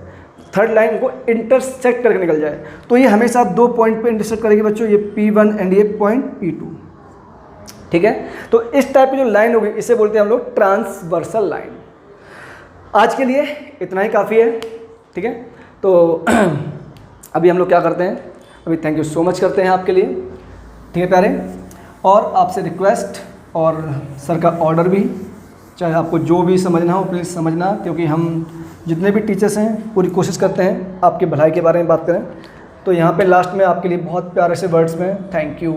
third line उनको इंटरसेक्ट करके निकल जाए, तो ये हमेशा 2 पॉइंट पे इंटरसेक्ट करेगी बच्चों, ये P1 एंड ये पॉइंट P2, ठीक है। तो इस टाइप की जो लाइन होगी इसे बोलते हैं हम लोग ट्रांसवर्सल लाइन। आज के लिए इतना ही काफ़ी है, ठीक है। तो अभी हम लोग क्या करते हैं, अभी थैंक यू सो मच करते हैं आपके लिए, ठीक है प्यारे। और आपसे रिक्वेस्ट और सर का ऑर्डर भी, चाहे आपको जो भी समझना हो प्लीज़ समझना, क्योंकि हम जितने भी टीचर्स हैं पूरी कोशिश करते हैं आपकी भलाई के बारे में बात करें। तो यहाँ पे लास्ट में आपके लिए बहुत प्यारे से वर्ड्स में थैंक यू।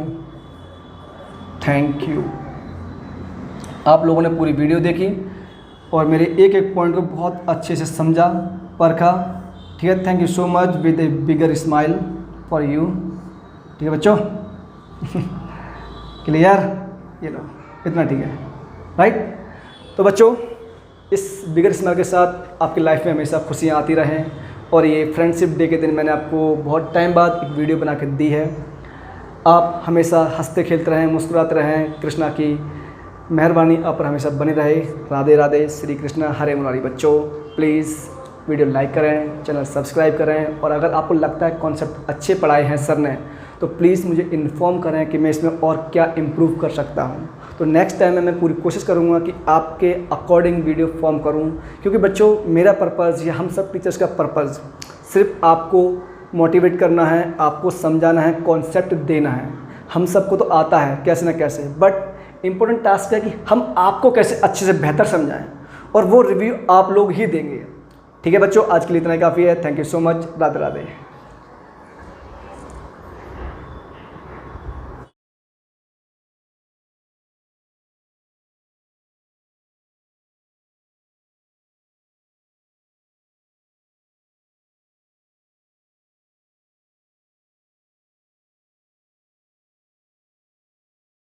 आप लोगों ने पूरी वीडियो देखी और मेरे एक एक पॉइंट को बहुत अच्छे से समझा, परखा, ठीक है। Thank you so much with A bigger smile for you, ठीक है बच्चों। क्लियर, ये लो इतना, ठीक है, राइट। तो बच्चों इस बिगर स्माइल के साथ आपकी लाइफ में हमेशा खुशियाँ आती रहें। और ये फ्रेंडशिप डे के दिन मैंने आपको बहुत टाइम बाद एक वीडियो बना के दी है। आप हमेशा हंसते खेलते रहें, मुस्कुराते रहें। कृष्णा की मेहरबानी आप पर हमेशा बनी रहे। राधे राधे, श्री कृष्णा, हरे मुरारी। बच्चों प्लीज़ वीडियो लाइक करें, चैनल सब्सक्राइब करें, और अगर आपको लगता है कॉन्सेप्ट अच्छे पढ़ाए हैं सर ने तो प्लीज़ मुझे इन्फॉर्म करें कि मैं इसमें और क्या इम्प्रूव कर सकता हूँ। तो नेक्स्ट टाइम में मैं पूरी कोशिश करूँगा कि आपके अकॉर्डिंग वीडियो फॉर्म करूँ, क्योंकि बच्चों मेरा पर्पज़ या हम सब टीचर्स का पर्पज़ सिर्फ आपको मोटिवेट करना है, आपको समझाना है, कॉन्सेप्ट देना है। हम सबको तो आता है कैसे ना कैसे, बट इम्पोर्टेंट टास्क है कि हम आपको कैसे अच्छे से बेहतर समझाएं, और वो रिव्यू आप लोग ही देंगे, ठीक है बच्चों। आज के लिए इतना ही काफ़ी है। Thank you so much. Radhe Radhe.